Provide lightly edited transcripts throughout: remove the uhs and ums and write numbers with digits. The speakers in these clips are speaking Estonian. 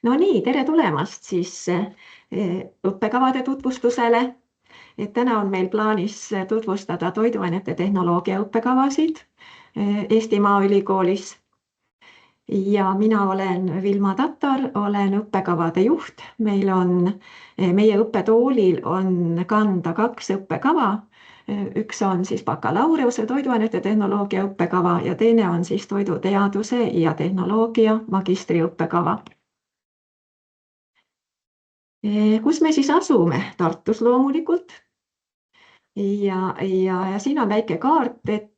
No nii, tere tulemast siis õppekavade tutvustusele. Täna on meil plaanis tutvustada toiduainete tehnoloogia õppekavasid Eesti Maaülikoolis. Ja mina olen Vilma Tatar, olen õppekavade juht. Meie õppetoolil on kanda 2 õppekava. Üks on siis bakalaureuse toiduainete tehnoloogia õppekava ja teine on siis toiduteaduse ja tehnoloogia magistriõppekava. Kus me siis asume? Tartus loomulikult. Ja siin on väike kaart, et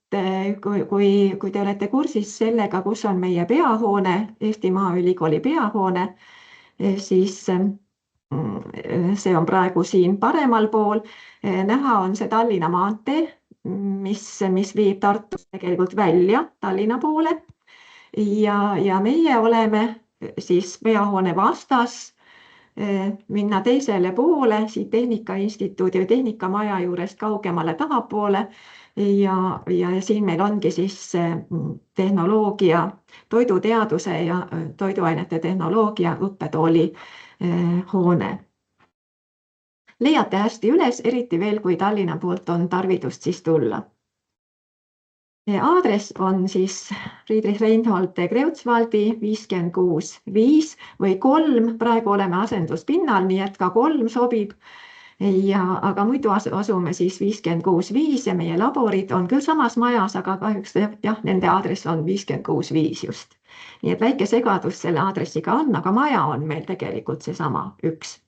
kui te olete kursis sellega, kus on meie peahoone, Eesti Maaülikooli peahoone, siis see on praegu siin paremal pool. Näha on see Tallinna maantee, mis viib Tartust tegelikult välja Tallinna poole. Ja meie oleme siis peahoone vastas, minna teisele poole, siit Tehnikainstituudi või Tehnikamaja juurest kaugemale tahapoole ja siin meil ongi siis tehnoloogia, toiduteaduse ja toiduainete tehnoloogia õppetooli hoone. Leiate hästi üles, eriti veel, kui Tallinna poolt on tarvidust siis tulla. Aadress on siis Friedrich Reinhold Kreutzwaldi 56-5 või 3, praegu oleme asenduspinnal, nii et ka 3 sobib. Aga muidu asume siis 56-5 ja meie laborid on küll samas majas, aga kahjuks jah, nende aadress on 56-5 just. Nii et väike segadus selle aadressiga on, aga maja on meil tegelikult seesama 1.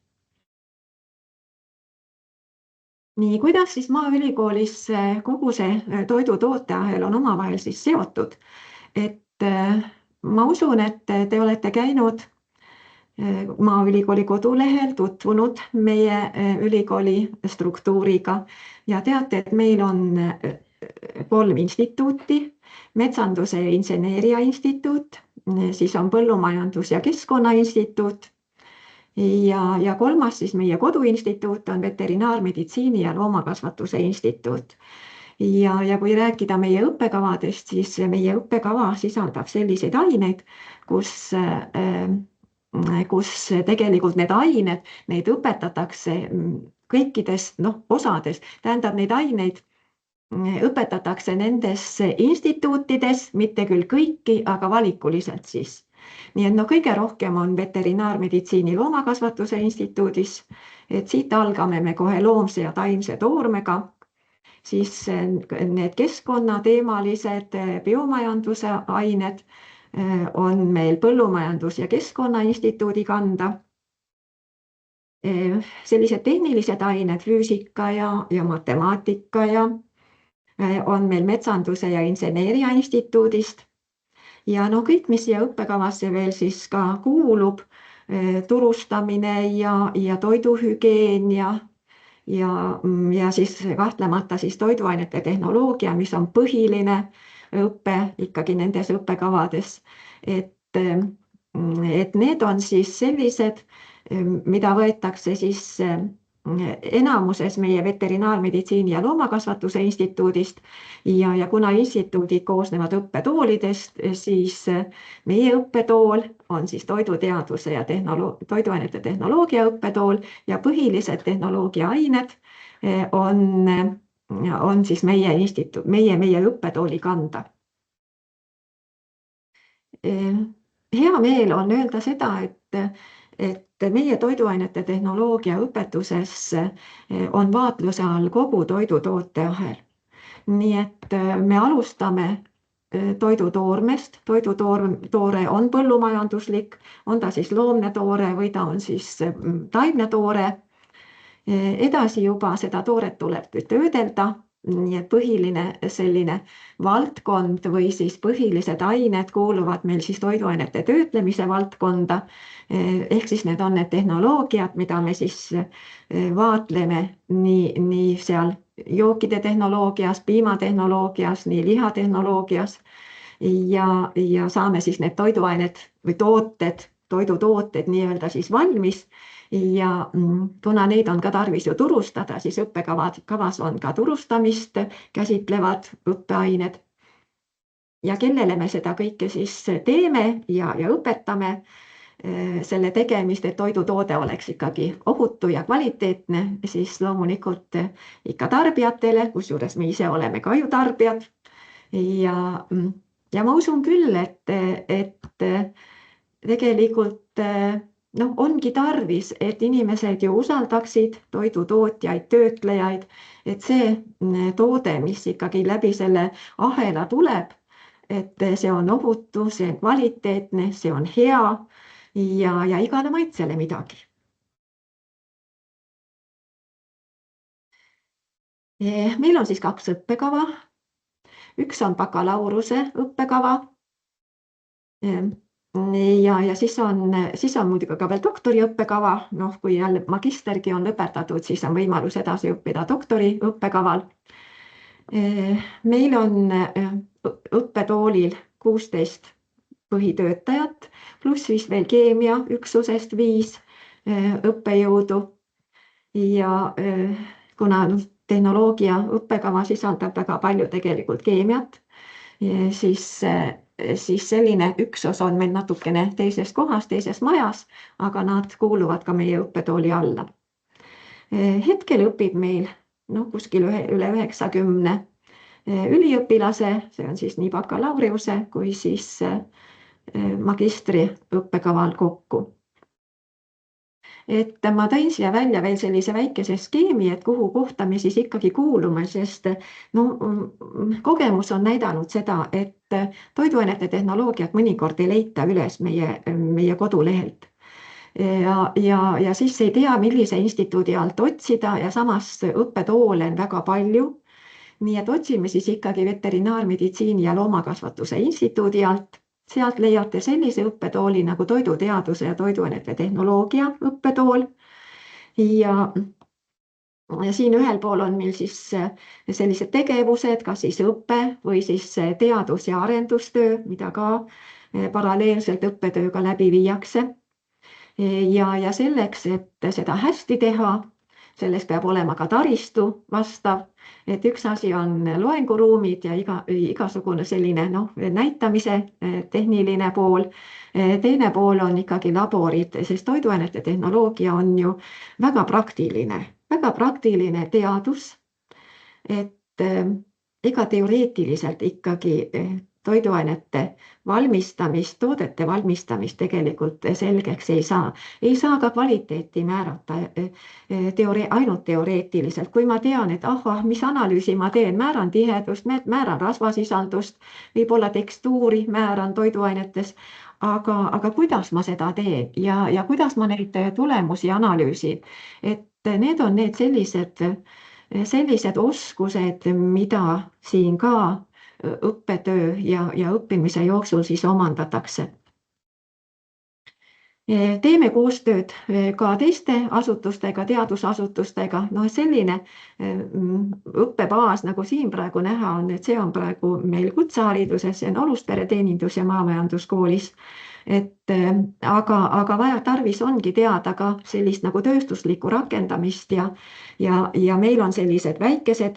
Nii, kuidas siis Maaülikoolis kogu see toidutooteahel on omavahel siis seotud? Ma usun, et te olete käinud Maaülikooli kodulehel, tutvunud meie ülikooli struktuuriga ja teate, et meil on 3 instituuti, Metsanduse ja Inseneeria instituut, siis on Põllumajandus- ja Keskkonnainstituut ja 3. siis meie koduinstituut on Veterinaarmeditsiini ja loomakasvatuse instituut. Ja kui rääkida meie õppekavadest, siis meie õppekava sisaldab selliseid aineid, kus tegelikult need ained, neid õpetatakse kõikides osades. Tähendab, neid aineid õpetatakse nendes instituutides, mitte küll kõiki, aga valikuliselt siis. Nii et kõige rohkem on Veterinaarmeditsiini loomakasvatuse instituudis, et siit algame me kohe loomse ja taimse toormega, siis need keskkonnateemalised biomajanduse ained on meil Põllumajandus- ja Keskkonnainstituudi kanda. Sellised tehnilised ained, füüsika ja matemaatika on meil Metsanduse ja Inseneeria instituudist. Ja kõik, mis siia õppekavasse veel siis ka kuulub, turustamine ja toiduhügieen ja siis kahtlemata siis toiduainete tehnoloogia, mis on põhiline õpe ikkagi nendes õppekavades. Et need on siis sellised, mida võetakse siis enamuses meie Veterinaarmeditsiini ja loomakasvatuse instituudist ja kuna instituudid koosnevad õppetoolidest, siis meie õppetool on siis toiduteaduse ja toiduainete tehnoloogia õppetool ja põhilised tehnoloogiaained on siis meie õppetooli kanda. Hea meel on öelda seda, et meie toiduainete tehnoloogia õpetuses on vaatluse all kogu toidutooteahel. Nii et me alustame toidutoormest. Toidutoore on põllumajanduslik, on ta siis loomne toore või ta on siis taimne toore. Edasi juba seda tooret tuleb töödelda. Nii et põhiline selline valdkond või siis põhilised ained kuuluvad meil siis toiduainete töötlemise valdkonda. Ehk siis need on need tehnoloogiad, mida me siis vaatleme nii seal jookide tehnoloogias, piimatehnoloogias, nii lihatehnoloogias ja saame siis need toiduained või toidutooted nii-öelda siis valmis. Ja kuna neid on ka tarvis ju turustada, siis õppekavas on ka turustamist käsitlevad õppeained. Ja kellele me seda kõike siis teeme ja õpetame, selle tegemist, et toidutoode oleks ikkagi ohutu ja kvaliteetne, siis loomulikult ikka tarbijatele, kusjuures me ise oleme ka ju tarbijad. ja, ja ma usun küll, et tegelikult noh, ongi tarvis, et inimesed ju usaldaksid toidutootjaid, töötlejaid, et see toode, mis ikkagi läbi selle ahela tuleb, et see on ohutu, see on kvaliteetne, see on hea ja igale maitsele midagi. Meil on siis 2 õppekava. Üks on bakalaureuse õppekava. Ja siis on muidugi ka veel doktoriõppekava. Noh, kui jälle magistergi on lõpetatud, siis on võimalus edasi õppida doktoriõppekaval. Meil on õppetoolil 16 põhitöötajat, pluss siis veel keemiaüksusest 5 õppejõudu. Ja kuna tehnoloogia õppekava sisaldab väga palju tegelikult keemiat, siis selline üksus on meil natukene teises kohas, teises majas, aga nad kuuluvad ka meie õppetooli alla. Hetkel õpib meil kuskil üle 90 üliõpilase, see on siis nii bakalaureuse kui siis magistri õppekaval kokku. Et ma tõin siia välja veel sellise väikese skeemi, et kuhu kohta me siis ikkagi kuulume, sest kogemus on näidanud seda, et toiduainete tehnoloogiat mõnikord ei leita üles meie kodulehelt. Ja siis ei tea, millise instituudi alt otsida ja samas õppetoole on väga palju. Nii et otsime siis ikkagi veterinaarmeditsiini ja loomakasvatuse instituudi alt. Sealt leiate sellise õppetooli nagu toiduteaduse ja toiduainete tehnoloogia õppetool. Ja siin ühel pool on meil siis sellised tegevused, kas siis õpe või siis teadus- ja arendustöö, mida ka paralleelselt õppetööga läbi viiakse. Ja selleks, et seda hästi teha, sellest peab olema ka taristu vastav, et üks asi on loenguruumid ja igasugune selline näitamise tehniline pool. Teine pool on ikkagi laborid, sest toiduainete tehnoloogia on ju väga praktiline teadus, et ega teoreetiliselt ikkagi toiduainete valmistamist, toodete valmistamist tegelikult selgeks ei saa. Ei saa ka kvaliteeti määrata ainult teoreetiliselt. Kui ma tean, et mis analüüsi ma teen, määran tihedust, määran rasvasisaldust, võib-olla tekstuuri määran toiduainetes, aga kuidas ma seda teen ja kuidas ma neid tulemusi analüüsin, et need on need sellised oskused, mida siin ka õppetöö ja õppimise jooksul siis omandatakse. Teeme koostööd ka teiste asutustega, teadusasutustega. Selline õppebaas, nagu siin praegu näha on, et see on praegu meil kutsehariduses, see on Aluspere teenindus- ja maamajanduskoolis. Aga tarvis ongi teada ka sellist nagu tööstuslikku rakendamist ja meil on sellised väikesed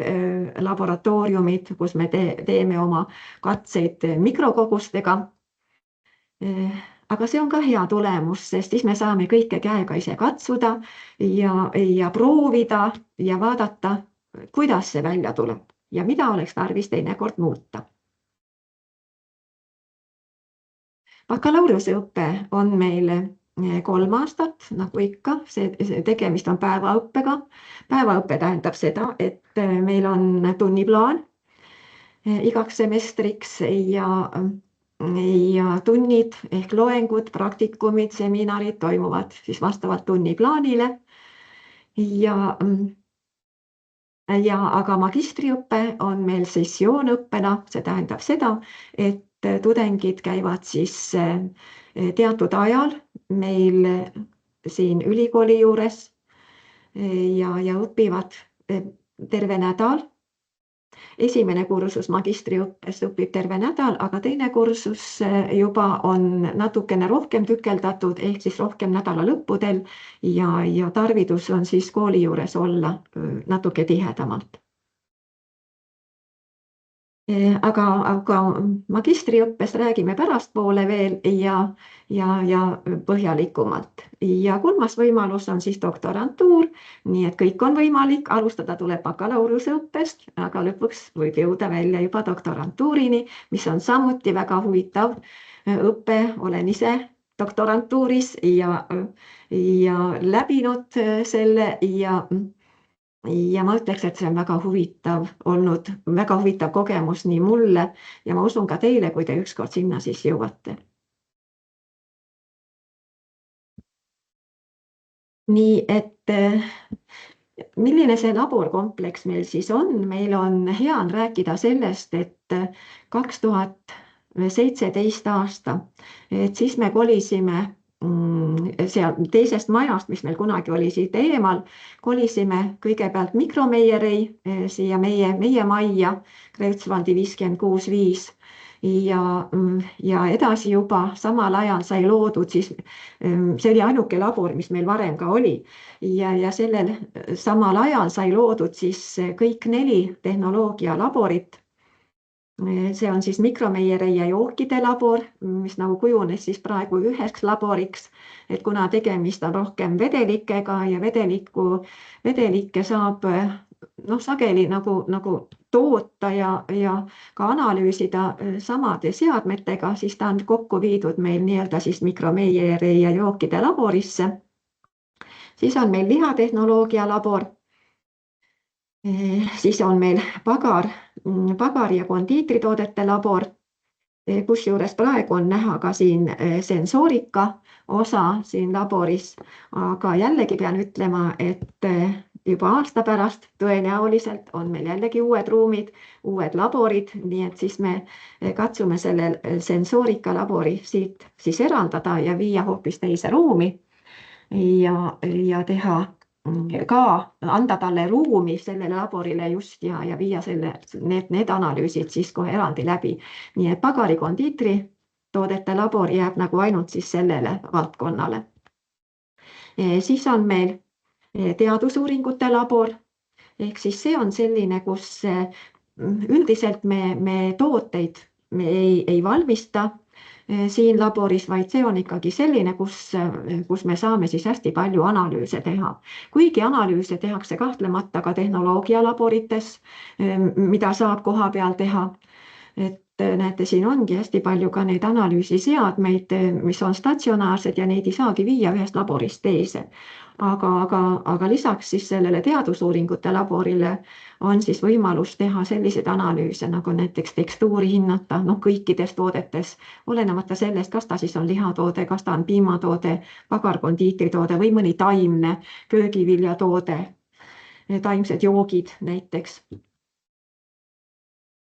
laboratooriumid, kus me teeme oma katseid mikrokogustega. Aga see on ka hea tulemus, sest siis me saame kõike käega ise katsuda ja proovida ja vaadata, kuidas see välja tuleb ja mida oleks tarvis teinekord muuta. Bakalaureusõpe on meil 3 aastat, nagu ikka, see tegemist on päevaõppega. Päevaõpe tähendab seda, et meil on tunniplaan igaks semestriks ja tunnid ehk loengud, praktikumid, seminarid toimuvad siis vastavalt tunniplaanile. Aga magistriõpe on meil sessioonõppena, see tähendab seda, et tudengid käivad siis teatud ajal meil siin ülikooli juures ja õpivad terve nädal. Esimene kursus magistriõppes õpib terve nädal, aga teine kursus juba on natukene rohkem tükeldatud, ehk siis rohkem nädala lõppudel ja tarvidus on siis kooli juures olla natuke tihedamalt. Aga magistriõppes räägime pärastpoole veel ja põhjalikumalt. Ja kolmas võimalus on siis doktorantuur, nii et kõik on võimalik, alustada tuleb bakalaureuseõppest, aga lõpuks võib jõuda välja juba doktorantuurini, mis on samuti väga huvitav õpe, olen ise doktorantuuris ja läbinud selle ja ma ütleks, et see on väga huvitav olnud, väga huvitav kogemus nii mulle ja ma usun ka teile, kui te ükskord sinna siis jõuate. Nii et milline see laborkompleks meil siis on? Meil on hea on rääkida sellest, et 2017 aasta, et siis me kolisime seal teisest majast, mis meil kunagi oli siit eemal, kolisime kõigepealt Mikromeierei siia meie majja, Kreutzwaldi 56-5 ja edasi juba samal ajal sai loodud siis, see oli ainuke labor, mis meil varem ka oli ja sellel samal ajal sai loodud siis kõik 4 tehnoloogialaborit. See on siis Mikromeierei ja jookide labor, mis nagu kujunes siis praegu üheks laboriks, et kuna tegemist on rohkem vedelikega ja vedelikke saab sageli nagu toota ja ka analüüsida samade seadmetega, siis ta on kokku viidud meil nii-öelda siis Mikromeierei ja jookide laborisse. Siis on meil lihatehnoloogia labor. Siis on meil pagar ja kondiitritoodete labor, kusjuures praegu on näha ka siin sensoorika osa siin laboris, aga jällegi pean ütlema, et juba aasta pärast tõenäoliselt on meil jällegi uued ruumid, uued laborid, nii et siis me katsume selle sensoorika labori siit siis eraldada ja viia hoopis teise ruumi ja teha ka anda talle ruumi sellele laborile just ja viia need analüüsid siis kohe eraldi läbi. Nii et pagari kondiitri toodete labor jääb nagu ainult siis sellele valdkonnale. Siis on meil teadusuuringute labor, ehk siis see on selline, kus üldiselt me tooteid me ei valmista siin laboris, vaid see on ikkagi selline, kus me saame siis hästi palju analüüse teha. Kuigi analüüse tehakse kahtlemata ka tehnoloogialaborites, mida saab koha peal teha. Et näete, siin ongi hästi palju ka neid analüüsiseadmeid, mis on statsionaarsed ja neid ei saagi viia ühest laborist teise. Aga lisaks siis sellele teadusuuringute laborile on siis võimalus teha selliseid analüüse, nagu näiteks tekstuuri hinnata kõikides toodetes, olenemata sellest, kas ta siis on lihatoode, kas ta on piimatoode, pagarkondiitritoode või mõni taimne köögiviljatoode, taimsed joogid näiteks.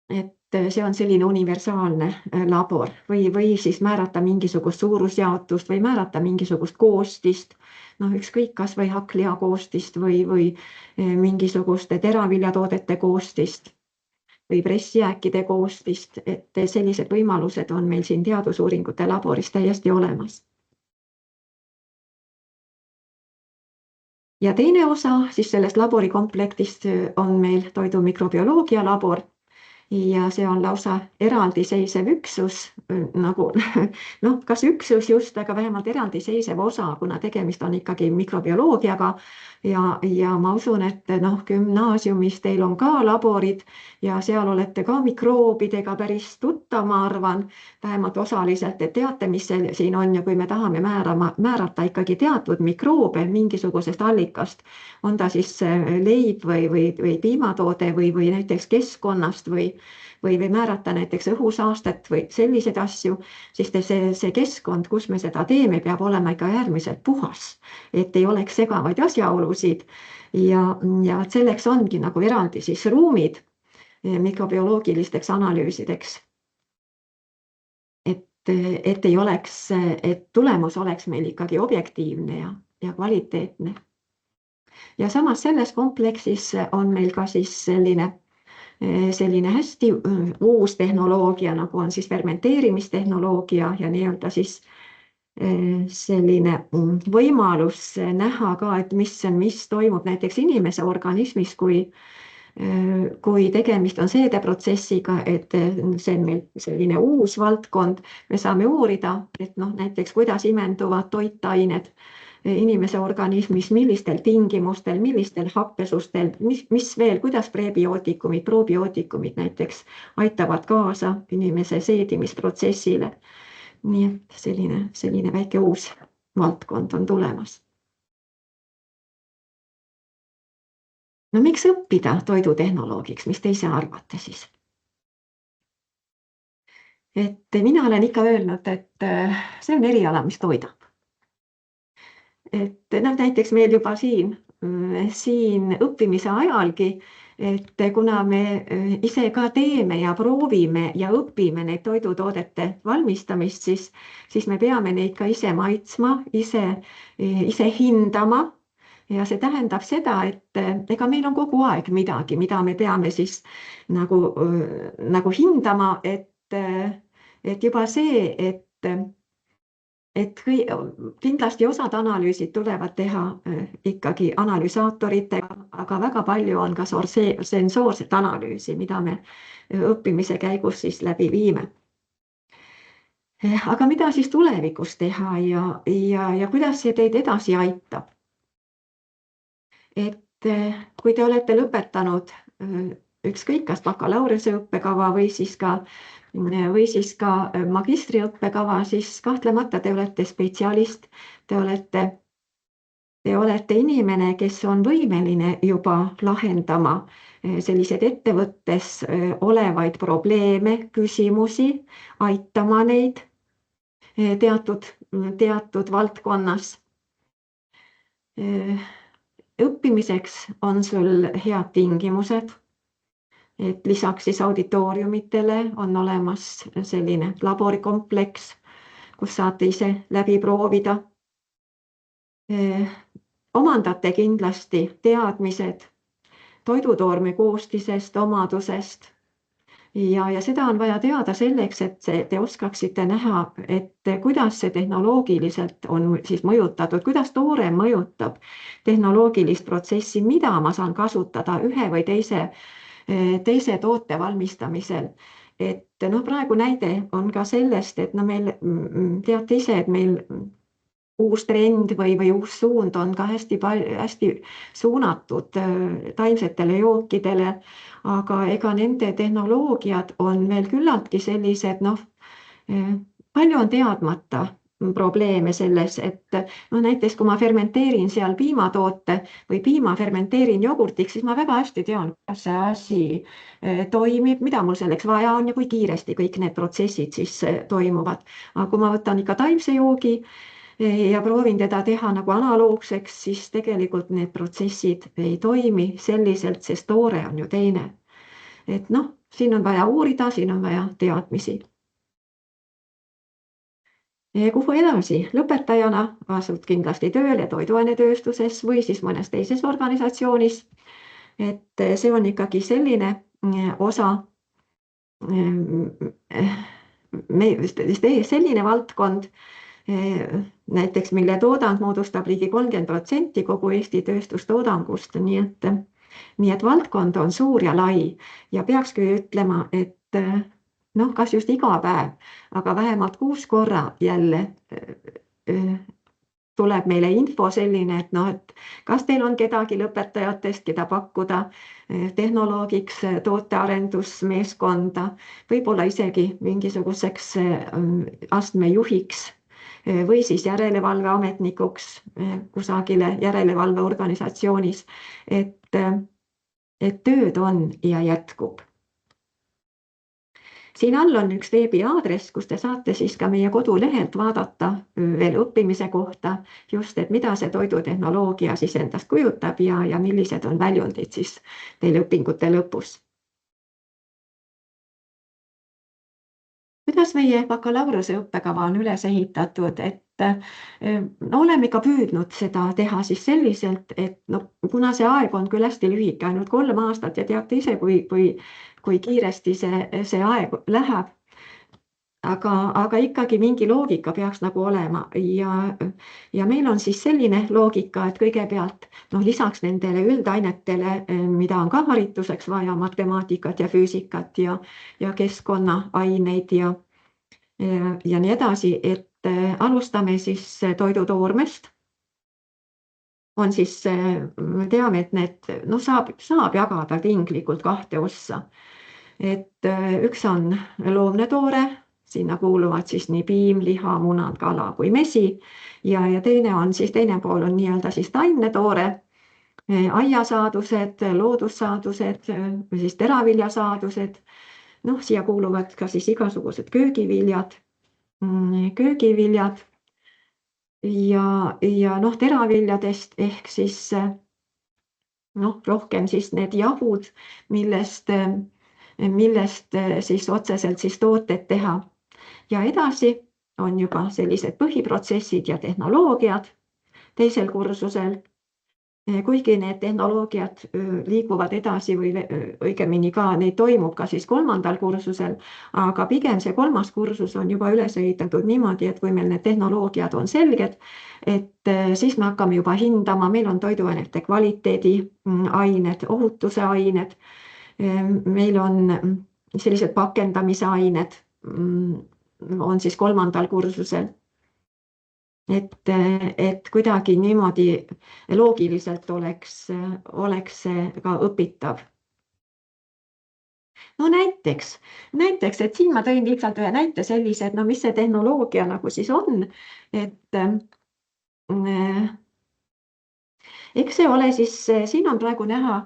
Et see on selline universaalne labor või siis määrata mingisugust suurusjaotust või määrata mingisugust koostist, ükskõik kas või hakkliha koostist või mingisuguste teraviljatoodete koostist või pressjääkide koostist, et sellised võimalused on meil siin teadusuuringute laboris täiesti olemas. Ja teine osa siis sellest laborikomplektist on meil toidumikrobioloogia labor. Ja see on lausa eraldiseisev üksus, nagu kas üksus just, aga vähemalt eraldiseisev osa, kuna tegemist on ikkagi mikrobioloogiaga ja ma usun, et gümnaasiumis teil on ka laborid ja seal olete ka mikroobidega päris tuttav, ma arvan, vähemalt osaliselt, et teate, mis siin on ja kui me tahame määrata ikkagi teatud mikroobe mingisugusest allikast, on ta siis leib või piimatoode või näiteks keskkonnast või määrata näiteks õhusaastet või selliseid asju, siis see keskkond, kus me seda teeme, peab olema ikka äärmiselt puhas, et ei oleks segavaid asjaolusid ja selleks ongi nagu eraldi siis ruumid mikrobioloogilisteks analüüsideks. Et ei oleks, et tulemus oleks meil ikkagi objektiivne ja kvaliteetne. Ja samas selles kompleksis on meil ka siis selline hästi uus tehnoloogia, nagu on siis fermenteerimistehnoloogia ja nii-öelda siis selline võimalus näha ka, et mis toimub näiteks inimese organismis, kui kui tegemist on seedeprotsessiga, et see on meil selline uus valdkond, me saame uurida, et noh, näiteks kuidas imenduvad toitained inimese organismis, millistel tingimustel, millistel happesustel, mis veel, kuidas prebiootikumid, probiootikumid näiteks aitavad kaasa inimese seedimisprotsessile. Nii et selline väike uus valdkond on tulemas. No miks õppida toidutehnoloogiks, mis te ise arvate siis? Et mina olen ikka öelnud, et see on eriala, mis toidab. Et noh, näiteks meil juba siin õppimise ajalgi, et kuna me ise ka teeme ja proovime ja õpime neid toidutoodete valmistamist, siis me peame neid ka ise maitsma, ise hindama. Ja see tähendab seda, et ega meil on kogu aeg midagi, mida me peame siis nagu hindama, et juba see, et kindlasti osad analüüsid tulevad teha ikkagi analüüsaatoritega, aga väga palju on ka sensoorset analüüsi, mida me õppimise käigus siis läbi viime. Aga mida siis tulevikus teha ja kuidas see teid edasi aitab? Et kui te olete lõpetanud ükskõik kas bakalaureuse õppekava või siis ka magistriõppekava, siis kahtlemata te olete spetsialist, te olete inimene, kes on võimeline juba lahendama selliseid ettevõttes olevaid probleeme, küsimusi, aitama neid teatud valdkonnas. Õppimiseks on sul head tingimused, et lisaks siis auditooriumitele on olemas selline laborikompleks, kus saate ise läbi proovida. Omandate kindlasti teadmised toidutoorme koostisest, omadusest ja seda on vaja teada selleks, et te oskaksite näha, et kuidas see tehnoloogiliselt on siis mõjutatud, kuidas toore mõjutab tehnoloogilist protsessi, mida ma saan kasutada ühe või teise toote valmistamisel. Et noh, praegu näide on ka sellest, et no meil teate ise, et meil uus trend või uus suund on ka hästi suunatud taimsetele jookidele, aga ega nende tehnoloogiad on veel küllaltki sellised, noh, palju on teadmata probleeme selles, et no näiteks kui ma fermenteerin seal piimatoote või piima fermenteerin jogurtiks, siis ma väga hästi tean, kuidas see asi toimib, mida mul selleks vaja on ja kui kiiresti kõik need protsessid siis toimuvad. Aga kui ma võtan ikka taimse joogi ja proovin teda teha nagu analoogseks, siis tegelikult need protsessid ei toimi selliselt, sest toore on ju teine. Et noh, siin on vaja uurida, siin on vaja teadmisi. Kuhu edasi? Lõpetajana asud kindlasti tööle toiduainetööstuses või siis mõnes teises organisatsioonis. Et see on ikkagi selline osa, selline valdkond, näiteks mille toodang moodustab ligi 30% kogu Eesti tööstustoodangust, nii et valdkond on suur ja lai ja peakski ütlema, et noh, kas just iga päev, aga vähemalt 6 korra jälle tuleb meile info selline, et noh, et kas teil on kedagi lõpetajatest, keda pakkuda tehnoloogiks, tootearendusmeeskonda, võib-olla isegi mingisuguseks astmejuhiks või siis järelevalveametnikuks kusagile järelevalveorganisatsioonis, et tööd on ja jätkub. Siin all on üks veebiaadress, kus te saate siis ka meie kodulehelt vaadata veel õppimise kohta just, et mida see toidutehnoloogia siis endast kujutab ja millised on väljundid siis teil õpingute lõpus. Kuidas meie bakalaureuse õppekava on üles ehitatud, et oleme ikka püüdnud seda teha siis selliselt, et no, kuna see aeg on küll hästi lühike, ainult 3 aastat ja teate ise, kui kiiresti see aeg läheb, aga ikkagi mingi loogika peaks nagu olema ja meil on siis selline loogika, et kõigepealt lisaks nendele üldainetele, mida on ka harituseks vaja, matemaatikat ja füüsikat ja keskkonnaaineid ja nii edasi, et alustame siis toidutoormest. On siis, me teame, et need saab jagada tinglikult kahte ossa. Et üks on loomne toore, sinna kuuluvad siis nii piim, liha, munad, kala kui mesi ja teine pool on nii-öelda siis taimnetoore, aiasaadused, loodussaadused, siis teraviljasaadused. Siia kuuluvad ka siis igasugused köögiviljad ja teraviljadest ehk siis rohkem siis need jahud, millest siis otseselt siis tooted teha. Ja edasi on juba sellised põhiprotsessid ja tehnoloogiad teisel kursusel. Kuigi need tehnoloogiad liiguvad edasi või õigemini ka neid toimub ka siis 3. kursusel, aga pigem see 3. kursus on juba üles ehitatud niimoodi, et kui meil need tehnoloogiad on selged, et siis me hakkame juba hindama, meil on toiduainete kvaliteedi ained, ohutuse ained, meil on sellised pakendamise ained, on siis 3. kursusel. Et kuidagi niimoodi loogiliselt oleks see ka õpitav. Näiteks, et siin ma tõin lihtsalt ühe näite sellise, et mis see tehnoloogia nagu siis on, et eks see ole siis, siin on praegu näha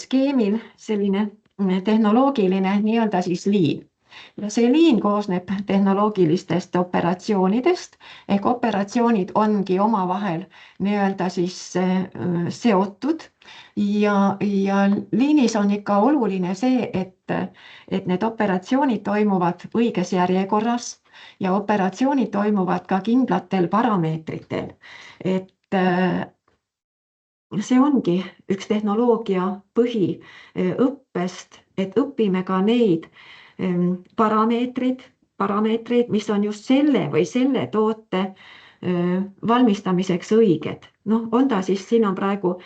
skeemil selline tehnoloogiline nii-öelda siis liin. Ja see liin koosneb tehnoloogilistest operatsioonidest, ehk operatsioonid ongi omavahel nii-öelda siis seotud ja liinis on ikka oluline see, et need operatsioonid toimuvad õiges järjekorras ja operatsioonid toimuvad ka kindlatel parameetritel. Et see ongi üks tehnoloogia põhiõppest, et õpime ka neid parameetrid, mis on just selle või selle toote valmistamiseks õiged. On ta siis, siin on praegu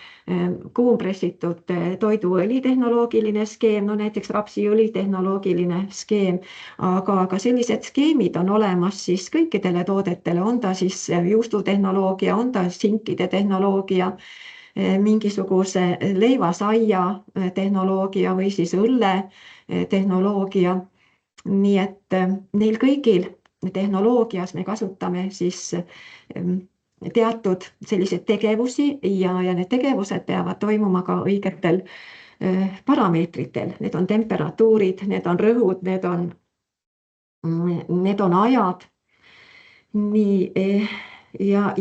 kuumpressitud toiduõli tehnoloogiline skeem, näiteks rapsiõli tehnoloogiline skeem, aga sellised skeemid on olemas siis kõikidele toodetele, on ta siis juustutehnoloogia, on ta sinkide tehnoloogia, mingisuguse leivasaia tehnoloogia või siis õlle tehnoloogia. Nii et neil kõigil tehnoloogias me kasutame siis teatud selliseid tegevusi ja need tegevused peavad toimuma ka õigetel parameetritel. Need on temperatuurid, need on rõhud, need on ajad. Nii, ja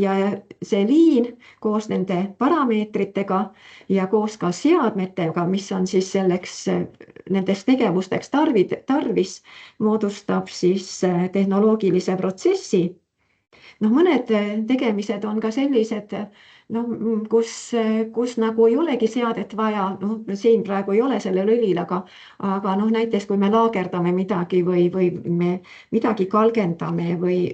see liin koos nende parameetritega ja koos ka seadmetega, mis on siis selleks nendest tegevusteks tarvis, moodustab siis tehnoloogilise protsessi. Mõned tegemised on ka sellised, kus nagu ei olegi seadet vaja, siin praegu ei ole sellel õlil, aga näiteks kui me laagerdame midagi või me midagi kalgendame või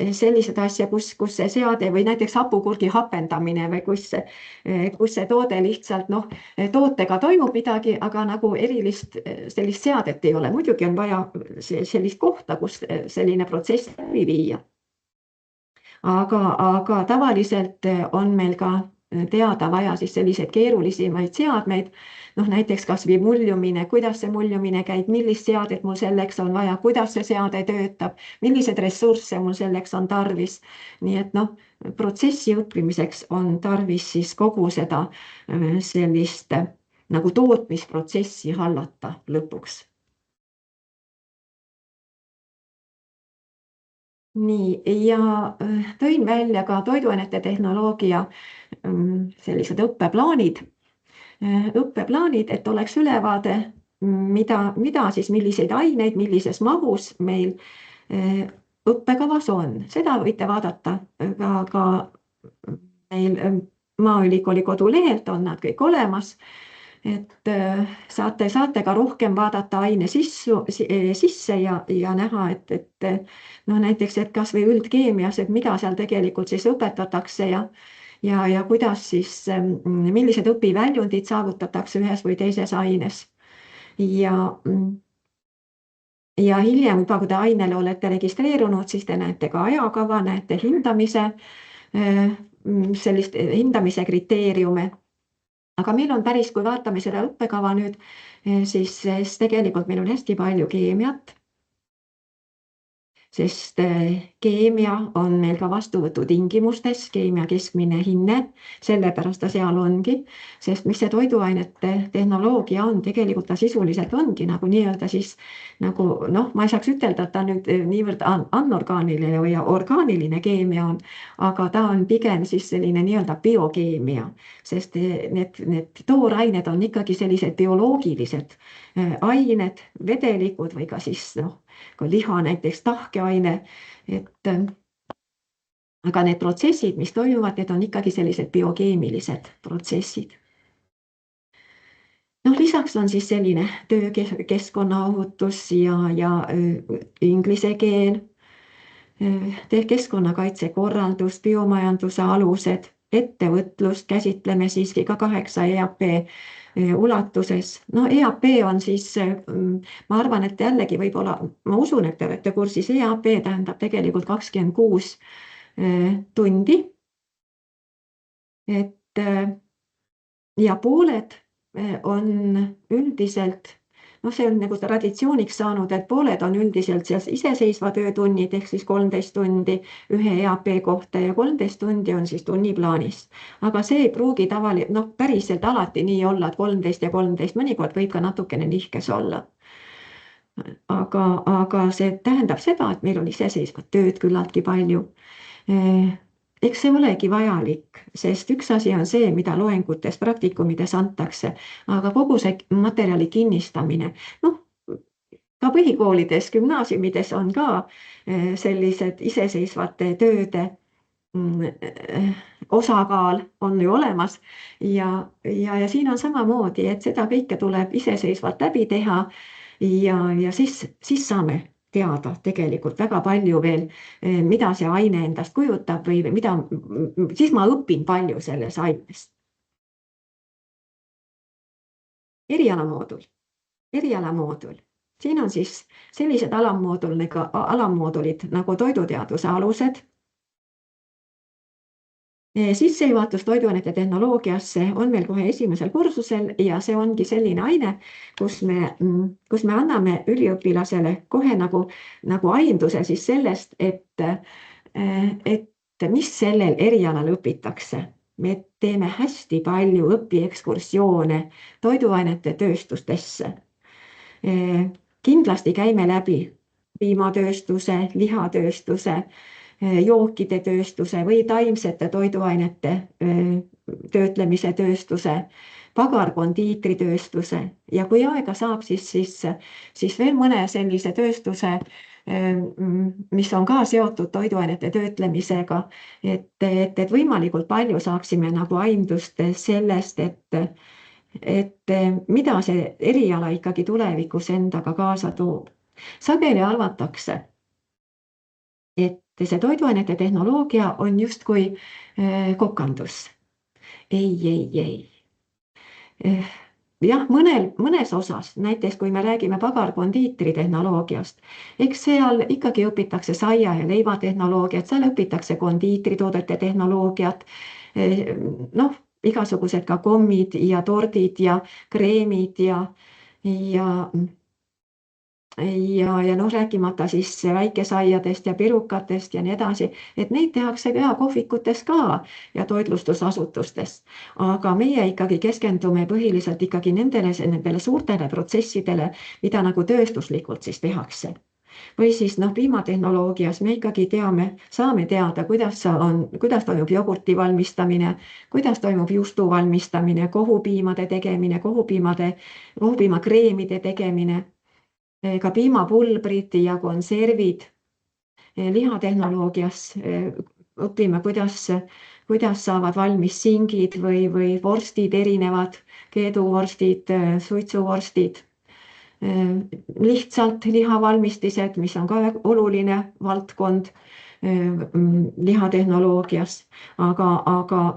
sellised asja, kus see seade või näiteks hapukurgi hapendamine või kus see toode lihtsalt tootega toimub midagi, aga nagu erilist sellist seadet ei ole. Muidugi on vaja sellist kohta, kus selline protsess läbi viia. Aga tavaliselt on meil ka teada vaja siis selliseid keerulisemaid seadmeid, näiteks kas või muljumine, kuidas see muljumine käib, millist seadet mul selleks on vaja, kuidas see seade töötab, milliseid ressursse mul selleks on tarvis. Nii et protsessi õppimiseks on tarvis siis kogu seda sellist nagu tootmisprotsessi hallata lõpuks. Nii, ja tõin välja ka toiduainete tehnoloogia sellised õppeplaanid, et oleks ülevaade, mida siis, milliseid aineid, millises mahus meil õppekavas on. Seda võite vaadata ka meil Maaülikooli kodulehelt, on nad kõik olemas. et saate ka rohkem vaadata aine sisse ja näha, et noh, näiteks, et kas või üldkeemias, et mida seal tegelikult siis õpetatakse ja kuidas siis, millised õpiväljundid saavutatakse ühes või teises aines. Ja hiljem juba, kui te ainele olete registreerunud, siis te näete ka ajakava, näete sellist hindamise kriteeriume. Aga meil on päris, kui vaatame seda õppekava nüüd, siis tegelikult meil on hästi palju keemiat, sest keemia on meil ka vastuvõtutingimustes, keemia keskmine hinne, sellepärast ta seal ongi, sest mis see toiduainete tehnoloogia on, tegelikult ta sisuliselt ongi nagu nii-öelda siis nagu noh, ma ei saaks ütelda, et ta nüüd niivõrd anorgaaniline või orgaaniline keemia on, aga ta on pigem siis selline nii-öelda biokeemia, sest need toorained on ikkagi sellised bioloogilised ained, vedelikud või ka siis noh, kui liha näiteks tahkeaine, aga need protsessid, mis toimuvad, need on ikkagi sellised biokeemilised protsessid. Noh, lisaks on siis selline töökeskkonnaohutus ja inglise keel, keskkonnakaitsekorraldus, biomajanduse alused, ettevõtlust käsitleme siiski ka 8 EAP ulatuses. No EAP on siis, ma arvan, et jällegi võib-olla, ma usun, et te olete kursis, EAP tähendab tegelikult 26 tundi. Ja pooled on üldiselt, noh, see on nagu traditsiooniks saanud, et pooled on üldiselt seal iseseisva töötunnid ehk siis 13 tundi ühe EAP kohta ja 13 tundi on siis tunniplaanis. Aga see ei pruugi noh, päriselt alati nii olla, et 13 ja 13, mõnikord võib ka natukene nihkes olla. Aga see tähendab seda, et meil on iseseisvat tööd küllaltki palju. Eks see olegi vajalik, sest üks asi on see, mida loengutes, praktikumides antakse, aga kogu see materjali kinnistamine, noh, ka põhikoolides, gümnaasiumides on ka sellised iseseisvate tööde osakaal on ju olemas ja siin on samamoodi, et seda kõike tuleb iseseisvalt läbi teha ja siis saame teada tegelikult väga palju veel, mida see aine endast kujutab või siis ma õpin palju selles aines. Erialamoodul. Siin on siis sellised alammoodulid nagu toiduteaduse alused, sissejuhatus toiduainete tehnoloogiasse on meil kohe esimesel kursusel ja see ongi selline aine, kus me anname üliõpilasele kohe nagu aimduse siis sellest, et mis sellel erialal õpitakse. Me teeme hästi palju õpiekskursioone toiduainete tööstustesse. Kindlasti käime läbi piimatööstuse, lihatööstuse, jookide tööstuse või taimsete toiduainete töötlemise tööstuse, pagarkondiitritööstuse ja kui aega saab, siis veel mõne sellise tööstuse, mis on ka seotud toiduainete töötlemisega, et võimalikult palju saaksime nagu aimdust sellest, et mida see eriala ikkagi tulevikus endaga kaasa toob. Sageli arvatakse, et see toiduainete tehnoloogia on justkui kokandus. Ei. Jah, mõnes osas, näiteks kui me räägime pagarkondiitri tehnoloogiast, eks seal ikkagi õpitakse saia ja leivatehnoloogiat, seal õpitakse kondiitritoodete tehnoloogiat, noh, igasugused ka kommid ja tordid ja kreemid ja noh, rääkimata siis väikesaiadest ja pirukatest ja nii edasi, et neid tehakse ka kohvikutes ka ja toitlustusasutustes. Aga meie ikkagi keskendume põhiliselt ikkagi nendele suurtele protsessidele, mida nagu tööstuslikult siis tehakse. Või siis noh, piimatehnoloogias me ikkagi saame teada, kuidas toimub jogurti valmistamine, kuidas toimub juustu valmistamine, kohupiimade tegemine, kohupiimakreemide tegemine, ka piimapulbrid ja konservid. Lihatehnoloogias õpime, kuidas kuidas saavad valmis singid või vorstid, erinevad keeduvorstid, suitsuvorstid. Lihtsalt lihavalmistised, mis on ka oluline valdkond lihatehnoloogias, aga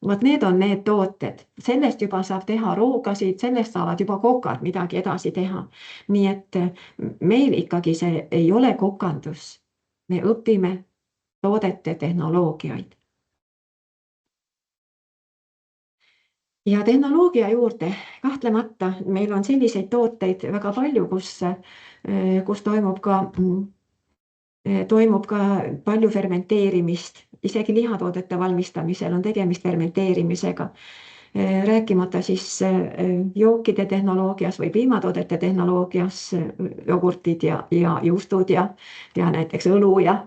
vot need on need tooted, sellest juba saab teha roogasid, sellest saavad juba kokad midagi edasi teha. Nii et meil ikkagi see ei ole kokandus, me õpime toodete tehnoloogiaid. Ja tehnoloogia juurde kahtlemata meil on selliseid tooteid väga palju, kus toimub ka palju fermenteerimist, isegi lihatoodete valmistamisel on tegemist fermenteerimisega. Rääkimata siis jookide tehnoloogias või piimatoodete tehnoloogias, jogurtid ja juustud ja näiteks õlu ja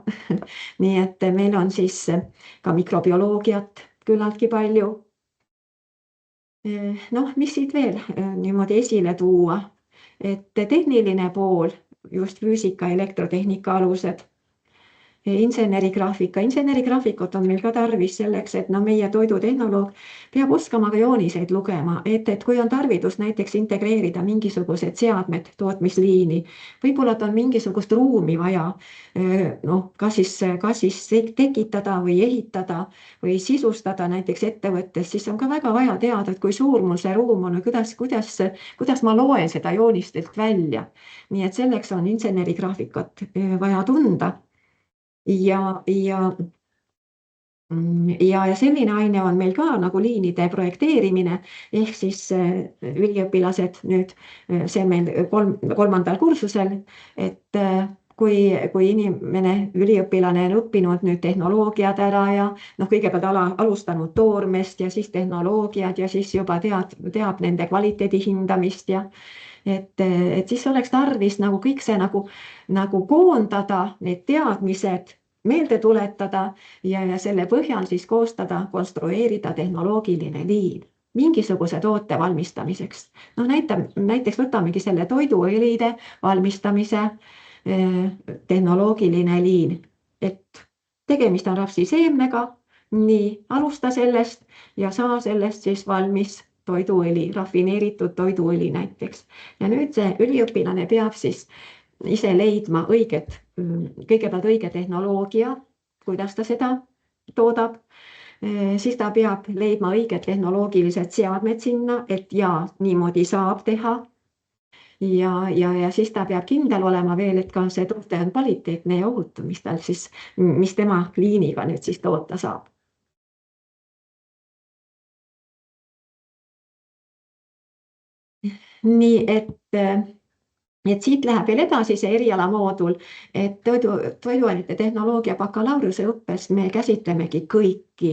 nii et meil on siis ka mikrobioloogiat küllaltki palju. Noh, mis siit veel niimoodi esile tuua, et tehniline pool, just füüsika, elektrotehnika alused, insenerigraafikut on meil ka tarvis selleks, et meie toidutehnoloog peab oskama ka jooniseid lugema, et kui on tarvidus näiteks integreerida mingisugused seadmed tootmisliini, võib-olla on mingisugust ruumi vaja, kas siis tekitada või ehitada või sisustada näiteks ettevõttes, siis on ka väga vaja teada, et kui suur mul see ruum on, kuidas ma loen seda joonistelt välja. Nii et selleks on insenerigraafikat vaja tunda. Ja selline aine on meil ka nagu liinide projekteerimine, ehk siis üliõpilased nüüd, see on meil 3. kursusel, et kui inimene, üliõpilane on õppinud nüüd tehnoloogiad ära ja kõigepealt alustanud toormest ja siis tehnoloogiad ja siis juba teab nende kvaliteedi hindamist ja et siis oleks tarvis nagu kõik see nagu koondada, need teadmised meelde tuletada ja selle põhjal siis koostada, konstrueerida tehnoloogiline liin mingisuguse toote valmistamiseks. Näiteks võtamegi selle toiduõlide valmistamise tehnoloogiline liin, et tegemist on rapsiseemnega, nii alusta sellest ja saa sellest siis valmis toiduõli, rafineeritud toiduõli näiteks. Ja nüüd see üliõpilane peab siis ise leidma kõigepealt õige tehnoloogia, kuidas ta seda toodab, siis ta peab leidma õiged tehnoloogilised seadmed sinna, et niimoodi saab teha. Ja siis ta peab kindel olema veel, et ka see toote on kvaliteetne ja ohutu, mis tema liiniga nüüd siis toota saab. Nii et siit läheb veel edasi see erialamoodul, et toiduainete tehnoloogia bakalaureuse õppes me käsitlemegi kõiki,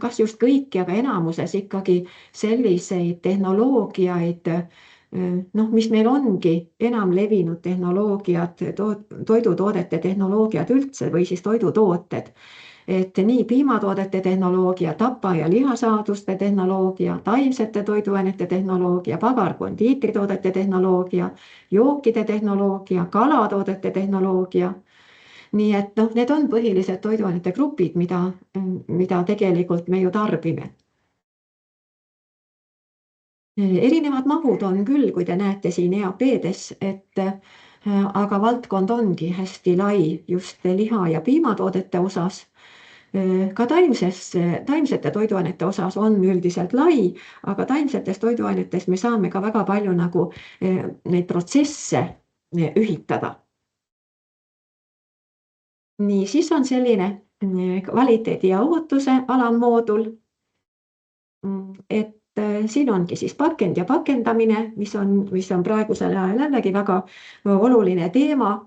kas just kõiki, aga enamuses ikkagi selliseid tehnoloogiaid, mis meil ongi enam levinud tehnoloogiad, toidutoodete tehnoloogiad üldse või siis toidutooted. Et nii piimatoodete tehnoloogia, tapa- ja lihasaaduste tehnoloogia, taimsete toiduainete tehnoloogia, pagar-kondiitritoodete tehnoloogia, jookide tehnoloogia, kalatoodete tehnoloogia. Nii et need on põhilised toiduainete grupid, mida tegelikult me ju tarbime. Erinevad mahud on küll, kui te näete siin EAP-des, aga valdkond ongi hästi lai just liha- ja piimatoodete osas. Ka taimsete toiduainete osas on üldiselt lai, aga taimsetes toiduainetes me saame ka väga palju nagu neid protsesse ühitada. Nii, siis on selline kvaliteedi ja ohutuse alammoodul, et siin ongi siis pakend ja pakendamine, mis on praegusel ajal jällegi väga oluline teema.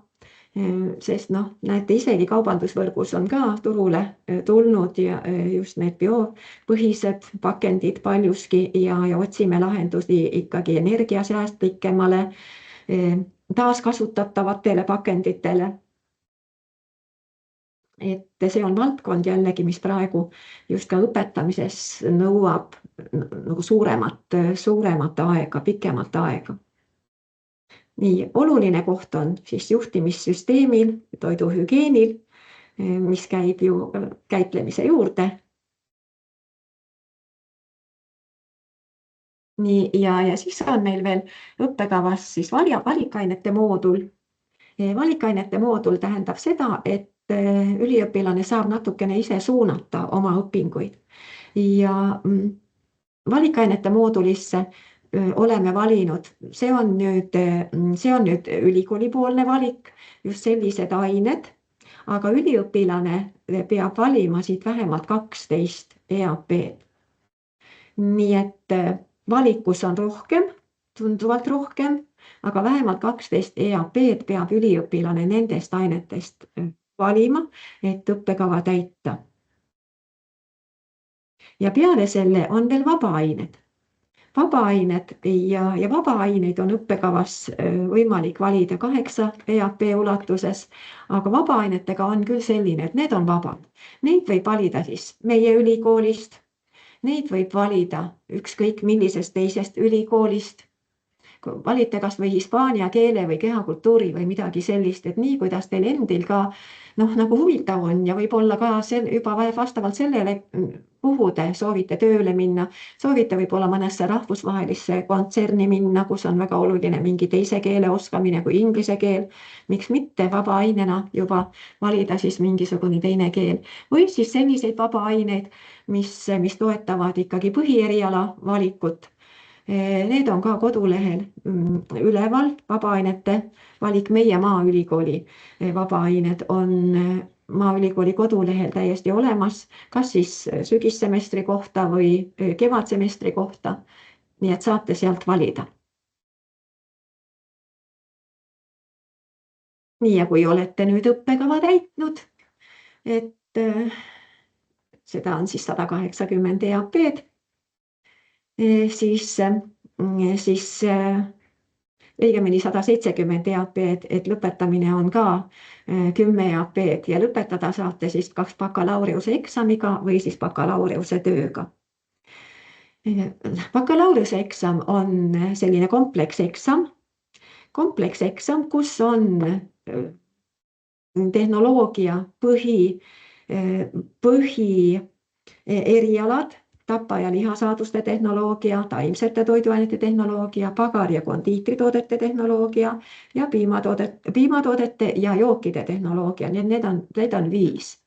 Sest näete, isegi kaubandusvõrgus on ka turule tulnud ja just need biopõhised pakendid paljuski ja otsime lahendusi ikkagi energiasäästlikemale, taaskasutatavatele pakenditele. Et see on valdkond jällegi, mis praegu just ka õpetamises nõuab nagu suuremat aega, pikemat aega. Nii, oluline koht on siis juhtimissüsteemil, toiduhügieenil, mis käib ju käitlemise juurde. nii, ja siis on meil veel õppekavas siis valikainete moodul. Valikainete moodul tähendab seda, et üliõpilane saab natukene ise suunata oma õpinguid ja valikainete moodulisse oleme valinud, see on nüüd ülikoolipoolne valik, just sellised ained, aga üliõpilane peab valima siit vähemalt 12 EAP-d. Nii et valikus on rohkem, tunduvalt rohkem, aga vähemalt 12 EAP-d peab üliõpilane nendest ainetest valima, et õppekava täita. Ja peale selle on veel vabaained. Vabaained ja vabaained on õppekavas võimalik valida 8 EAP ulatuses, aga vabaainetega on küll selline, et need on vabad. Neid võib valida siis meie ülikoolist, neid võib valida ükskõik millisest teisest ülikoolist. Valite kas või hispaania keele või kehakultuuri või midagi sellist, et nii, kuidas teil endil ka nagu huvitav on ja võib-olla ka juba vastavalt sellele, kuhu te soovite tööle minna, soovite võib-olla mõnesse rahvusvahelisse kontserni minna, kus on väga oluline mingi teise keele oskamine kui inglise keel. Miks mitte vabaainena juba valida siis mingisugune teine keel või siis selliseid vabaaineid, mis toetavad ikkagi põhieriala valikut. Need on ka kodulehel üleval, vabaainete valik. Meie Maaülikooli vabaained on Maaülikooli kodulehel täiesti olemas, kas siis sügissemestri kohta või kevadsemestri kohta. Nii et saate sealt valida. Nii, ja kui olete nüüd õppekava täitnud, et seda on siis 180 EAP-d, siis õigemini 170 EAP-d, et lõpetamine on ka 10 EAP-d ja lõpetada saate siis kas bakalaureuse eksamiga või siis bakalaureuse tööga. Bakalaureuse eksam on selline komplekseksam, kus on tehnoloogia põhierialad, tapa- ja lihasaaduste tehnoloogia, taimsete toiduainete tehnoloogia, pagar- ja kondiitritoodete tehnoloogia ja piimatoodete ja jookide tehnoloogia. Need on 5.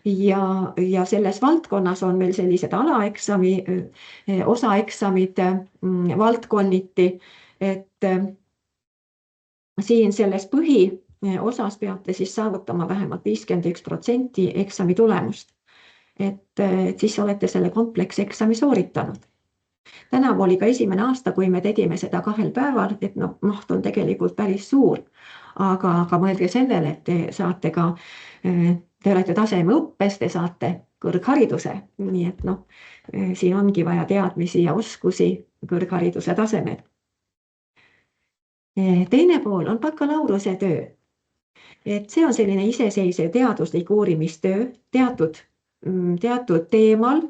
Ja selles valdkonnas on meil sellised alaeksami, osaeksamid valdkonniti, et siin selles põhiosas peate siis saavutama vähemalt 51% eksami tulemust. Et siis olete selle komplekseksami sooritanud. Tänavu oli ka esimene aasta, kui me tegime seda 2 päeval, et maht on tegelikult päris suur, aga mõelge sellele, et te saate ka, te olete tasemeõppes, te saate kõrghariduse, nii et siin ongi vaja teadmisi ja oskusi kõrghariduse tasemel. Teine pool on bakalaureuse töö. Et see on selline iseseisev teaduslik uurimistöö teatud teemal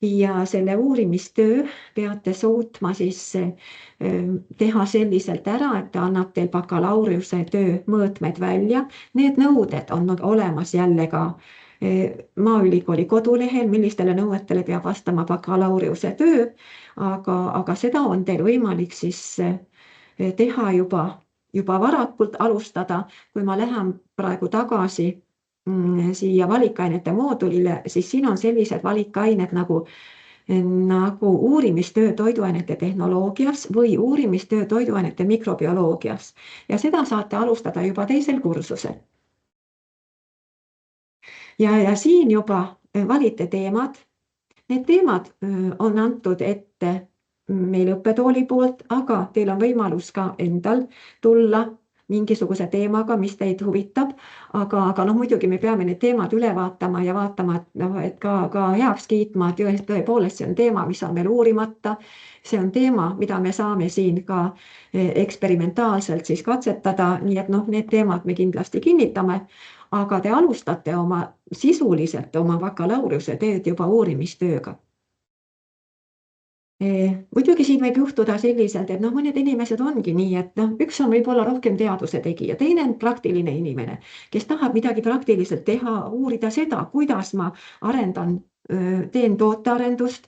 ja selle uurimistöö peate suutma siis teha selliselt ära, et ta annab teil bakalaureuse töö mõõtmed välja. Need nõuded on olemas jälle ka Maaülikooli kodulehel, millistele nõuetele peab vastama bakalaureuse töö, aga seda on teil võimalik siis teha juba varakult alustada. Kui ma lähen praegu tagasi siia valikainete moodulile, siis siin on sellised valikained nagu uurimistöö toiduainete tehnoloogias või uurimistöö toiduainete mikrobioloogias. Ja seda saate alustada juba 2. kursusel. Ja siin juba valite teemad. Need teemad on antud ette meil õppetooli poolt, aga teil on võimalus ka endal tulla mingisuguse teemaga, mis teid huvitab, aga muidugi me peame need teemad üle vaatama ja vaatama, et ka heaks kiitma, et tõepoolest see on teema, mis on veel uurimata. See on teema, mida me saame siin ka eksperimentaalselt siis katsetada, nii et need teemad me kindlasti kinnitame, aga te alustate sisuliselt oma bakalaureuse tööd juba uurimistööga. Muidugi siin võib juhtuda selliselt, et mõned inimesed ongi nii, et üks on võib-olla rohkem teaduse tegija, teine on praktiline inimene, kes tahab midagi praktiliselt teha, uurida seda, kuidas ma arendan teen tootearendust,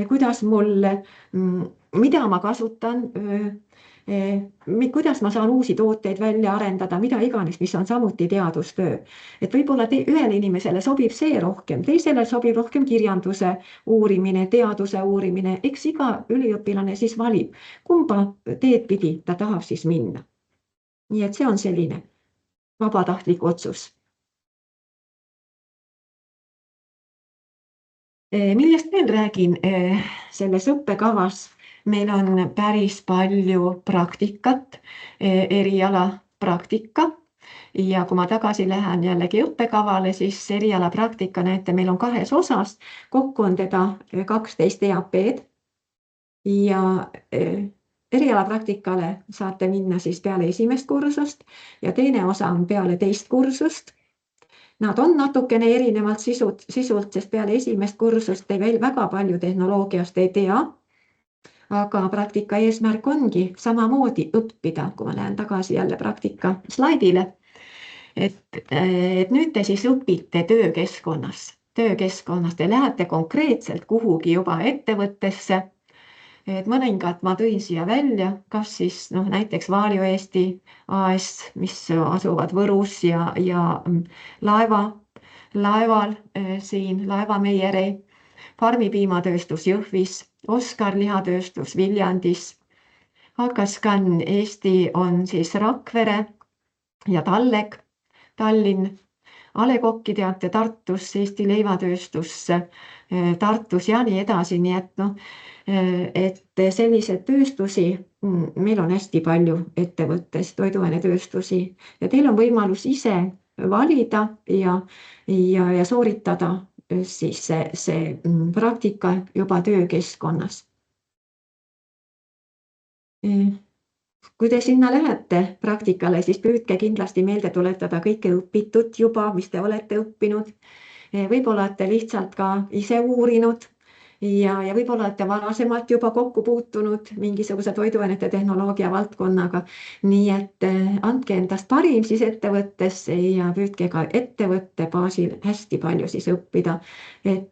kuidas mul, mida ma kasutan, kuidas ma saan uusi tooteid välja arendada, mida iganes, mis on samuti teadustöö. Et võib-olla ühele inimesele sobib see rohkem, teisele sobib rohkem kirjanduse uurimine, teaduse uurimine, eks iga üliõpilane siis valib, kumba teed pidi ta tahab siis minna. Nii et see on selline vabatahtlik otsus. Millest veel räägin selles õppekavas? Meil on päris palju praktikat, eriala praktika ja kui ma tagasi lähen jällegi õppekavale, siis eriala praktika, näete, meil on 2 osas, kokku on teda 12 EAP-d ja eriala praktikale saate minna siis peale esimest kursust ja teine osa on peale teist kursust. Nad on natukene erinevalt sisult, sest peale esimest kursust te veel väga palju tehnoloogiast ei tea. Aga praktika eesmärk ongi samamoodi õppida, kui ma lähen tagasi jälle praktika slaidile. Et nüüd te siis õpite töökeskkonnas. Te lähete konkreetselt kuhugi juba ettevõttesse. Et mõningad ma tõin siia välja, kas siis näiteks Valio Eesti AS, mis asuvad Võrus ja laeval siin Laevameieri, farmipiimatööstus Jõhvis, Oskar lihatööstus Viljandis, HKScan Eesti on siis Rakvere ja Talleg, Tallinn, A. Le Coq'i teate Tartus, Eesti leivatööstus Tartus ja nii edasi, nii et selliseid tööstusi meil on hästi palju ettevõttes, toiduainetööstusi ja teil on võimalus ise valida ja sooritada siis see praktika juba töökeskkonnas. Kui te sinna lähete praktikale, siis püüdke kindlasti meelde tuletada kõike õpitud juba, mis te olete õppinud. Võib-olla olete lihtsalt ka ise uurinud ja võib-olla olete varasemalt juba kokku puutunud mingisuguse toiduainete tehnoloogia valdkonnaga. Nii et andke endast parim siis ettevõttesse ja püüdke ka ettevõtte baasil hästi palju siis õppida, et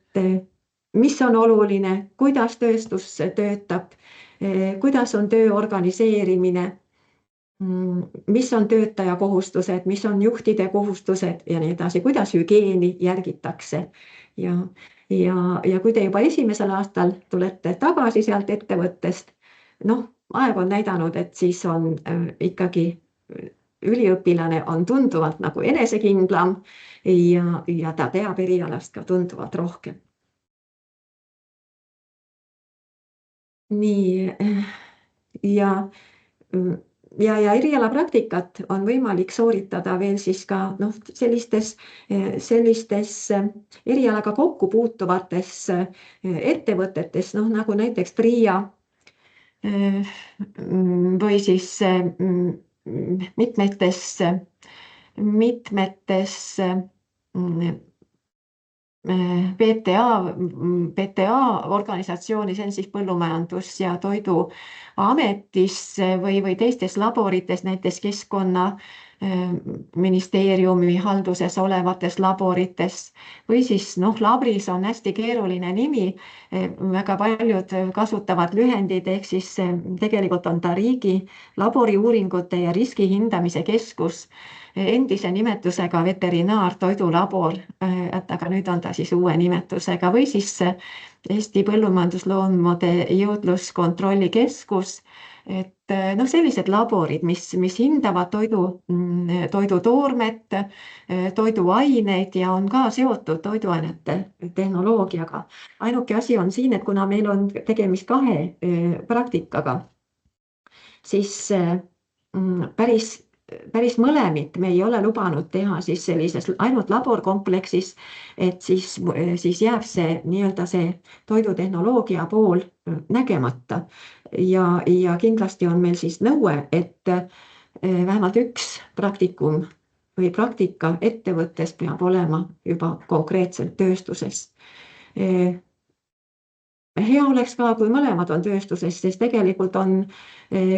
mis on oluline, kuidas tööstus töötab, kuidas on töö organiseerimine, mis on töötaja kohustused, mis on juhtide kohustused ja nii edasi, kuidas hügieeni järgitakse. Ja kui te juba esimesel aastal tulete tagasi sealt ettevõttest, aeg on näidanud, et siis on ikkagi üliõpilane on tunduvalt nagu enesekindlam ja ta teab erialast ka tunduvalt rohkem. Nii, ja eriala praktikat on võimalik sooritada veel siis ka sellistes erialaga kokku puutuvates ettevõtetes, nagu näiteks PRIA või siis mitmetes PTA organisatsiooni, see on siis Põllumajandus- ja Toiduametis või teistes laborites, näiteks Keskkonnaministeeriumi halduses olevates laborites või siis labris on hästi keeruline nimi, väga paljud kasutavad lühendid, ehk siis tegelikult on ta riigi laboriuuringute ja riskihindamise keskus, endise nimetusega veterinaartoidulabor, aga nüüd on ta siis uue nimetusega või siis Eesti Põllumajandusloomade Jõudluskontrolli Keskus, et sellised laborid, mis hindavad toidutoormet, toiduaineid ja on ka seotud toiduainete tehnoloogiaga. Ainuke asi on siin, et kuna meil on tegemist 2 praktikaga, siis päris mõlemit me ei ole lubanud teha siis sellises ainult laborkompleksis, et siis jääb see nii-öelda see toidutehnoloogia pool nägemata ja kindlasti on meil siis nõue, et vähemalt üks praktikum või praktika ettevõttes peab olema juba konkreetselt tööstuses. hea oleks ka, kui mõlemad on tööstuses, sest tegelikult on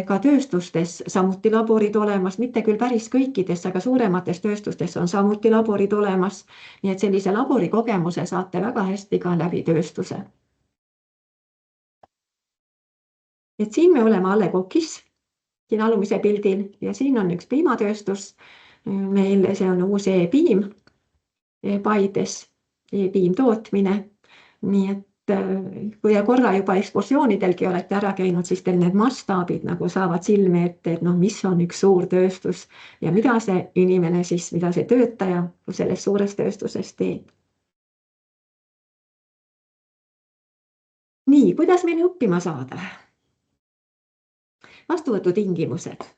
ka tööstustes samuti laborid olemas, mitte küll päris kõikides, aga suuremates tööstustes on samuti laborid olemas. Nii et sellise labori kogemuse saate väga hästi ka läbi tööstuse. Et siin me oleme A. Le Coq'is, siin alumise pildil, ja siin on üks piimatööstus. Meil see on uus E-piim Paides, E-piim tootmine. Nii et kui te korra juba ekskursioonidelgi olete ära käinud, siis teil need mastaabid nagu saavad silme ette, et mis on üks suur tööstus ja mida see inimene siis, mida see töötaja selles suures tööstuses teeb. Nii, kuidas meil õppima saada? Vastuvõtutingimused.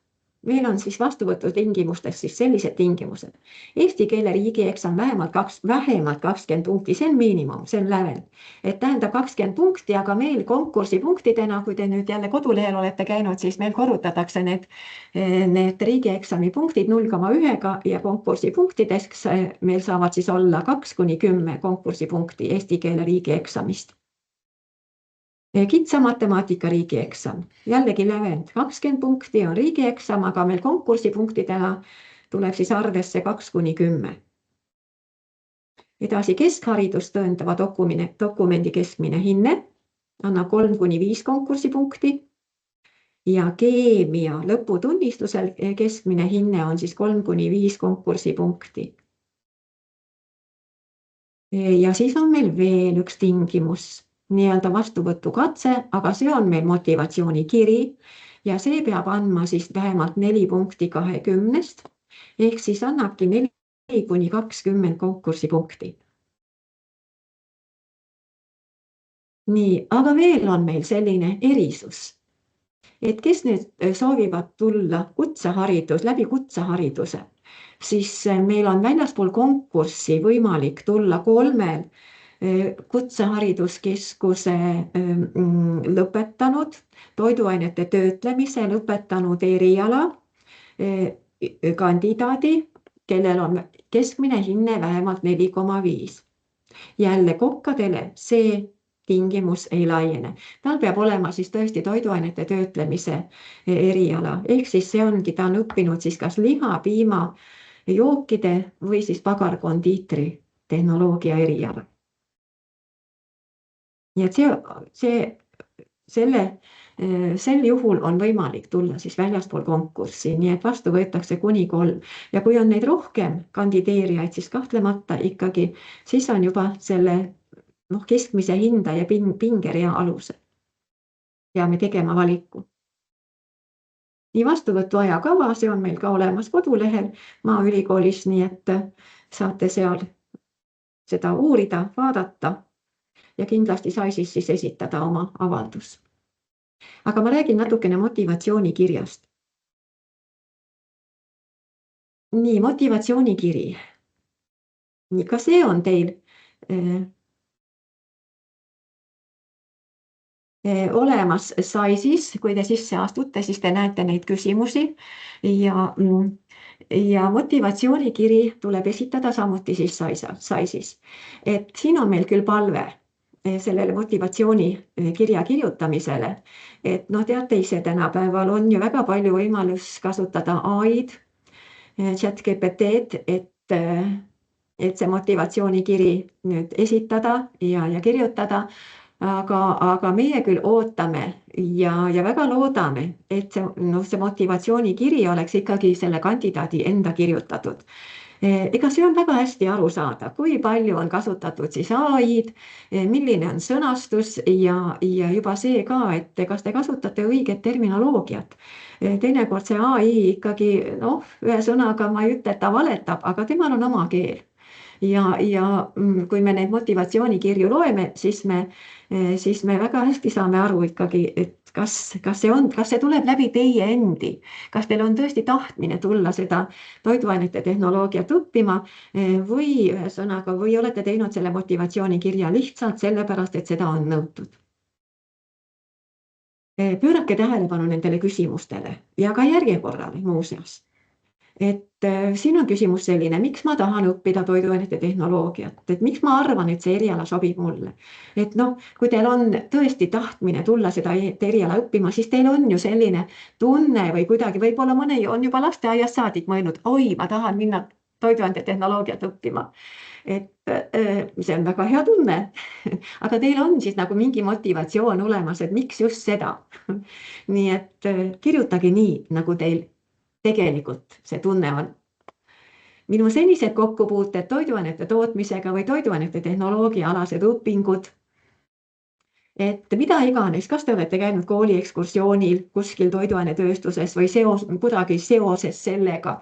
Meil on siis vastuvõtutingimustes siis sellised tingimused. Eesti keele riigieksam vähemalt 20 punkti, see on miinimum, see on lävend. Et tähendab 20 punkti, aga meil konkursipunktidena, kui te nüüd jälle kodulehel olete käinud, siis meil korrutatakse need riigieksami punktid 0,1-ga ja konkursipunktideks meil saavad siis olla 2–10 konkursipunkti Eesti keele riigieksamist. Kitsa matemaatika riigieksam, jällegi lävend 20 punkti on riigieksam, aga meil konkursipunktidena tuleb siis arvesse 2–10. Edasi keskharidust tõendava dokumendi keskmine hinne annab 3–5 konkursipunkti ja keemia lõputunnistusel keskmine hinne on siis 3–5 konkursipunkti. Ja siis on meil veel üks tingimus, nii-öelda vastuvõtukatse, aga see on meil motivatsioonikiri ja see peab andma siis vähemalt 4 punkti 20-st, ehk siis annabki 4–20 konkursipunkti. Nii, aga veel on meil selline erisus, et kes nüüd soovivad tulla läbi kutsehariduse, siis meil on väljaspool konkurssi võimalik tulla 3 kutsehariduskeskuse lõpetanud, toiduainete töötlemise lõpetanud eriala kandidaadi, kellel on keskmine hinne vähemalt 4,5. Jälle kokkadele see tingimus ei laiene. Tal peab olema siis tõesti toiduainete töötlemise eriala, ehk siis see ongi, ta on õppinud siis kas liha, piima, jookide või siis pagarkondiitri tehnoloogia eriala. Nii et sel juhul on võimalik tulla siis väljaspool konkurssi, nii et vastu võetakse kuni 3. Ja kui on neid rohkem kandideerijaid, siis kahtlemata ikkagi, siis on juba selle keskmise hinda ja pingerea alusel. Peame tegema valiku. Nii vastuvõtu ajakava, see on meil ka olemas kodulehel Maaülikoolis, nii et saate seal seda uurida, vaadata. Ja kindlasti sai siis esitada oma avaldus. Aga ma räägin natukene motivatsioonikirjast. Nii, motivatsioonikiri. Nii, ka see on teil olemas sai siis, kui te sisse astute, siis te näete neid küsimusi ja motivatsioonikiri tuleb esitada samuti siis sai siis. Et siin on meil küll palve sellele motivatsioonikirja kirjutamisele, et teate ise, tänapäeval on ju väga palju võimalus kasutada AI-d, ChatGPT-d, et see motivatsioonikiri nüüd esitada ja kirjutada, aga meie küll ootame ja väga loodame, et see motivatsioonikiri oleks ikkagi selle kandidaadi enda kirjutatud. Ega see on väga hästi aru saada, kui palju on kasutatud siis AI-d, milline on sõnastus ja juba see ka, et kas te kasutate õiget terminoloogiat. Teinekord see AI ikkagi, ühe sõnaga ma ei ütle, et ta valetab, aga temal on oma keel. Ja kui me neid motivatsioonikirju loeme, siis me väga hästi saame aru ikkagi, et kas see tuleb läbi teie endi, kas teil on tõesti tahtmine tulla seda toiduainete tehnoloogiat õppima või ühesõnaga, või olete teinud selle motivatsioonikirja lihtsalt sellepärast, et seda on nõutud. Pöörake tähelepanu nendele küsimustele ja ka järjekorrale muuseas. et siin on küsimus selline, miks ma tahan õppida toiduainete tehnoloogiat, et miks ma arvan, et see eriala sobib mulle. Et noh, kui teil on tõesti tahtmine tulla seda eriala õppima, siis teil on ju selline tunne või kuidagi, võib-olla mõni on juba lasteaiast saadik mõelnud, oi, ma tahan minna toiduainete tehnoloogiat õppima. Et see on väga hea tunne, aga teil on siis nagu mingi motivatsioon olemas, et miks just seda. Nii et kirjutage nii, nagu teil tegelikult see tunne on. Minu senised kokkupuuted toiduainete tootmisega või toiduainete tehnoloogia alased õpingud, et mida iganes, kas te olete käinud kooli ekskursioonil kuskil toiduainetööstuses või kuidagi seoses sellega,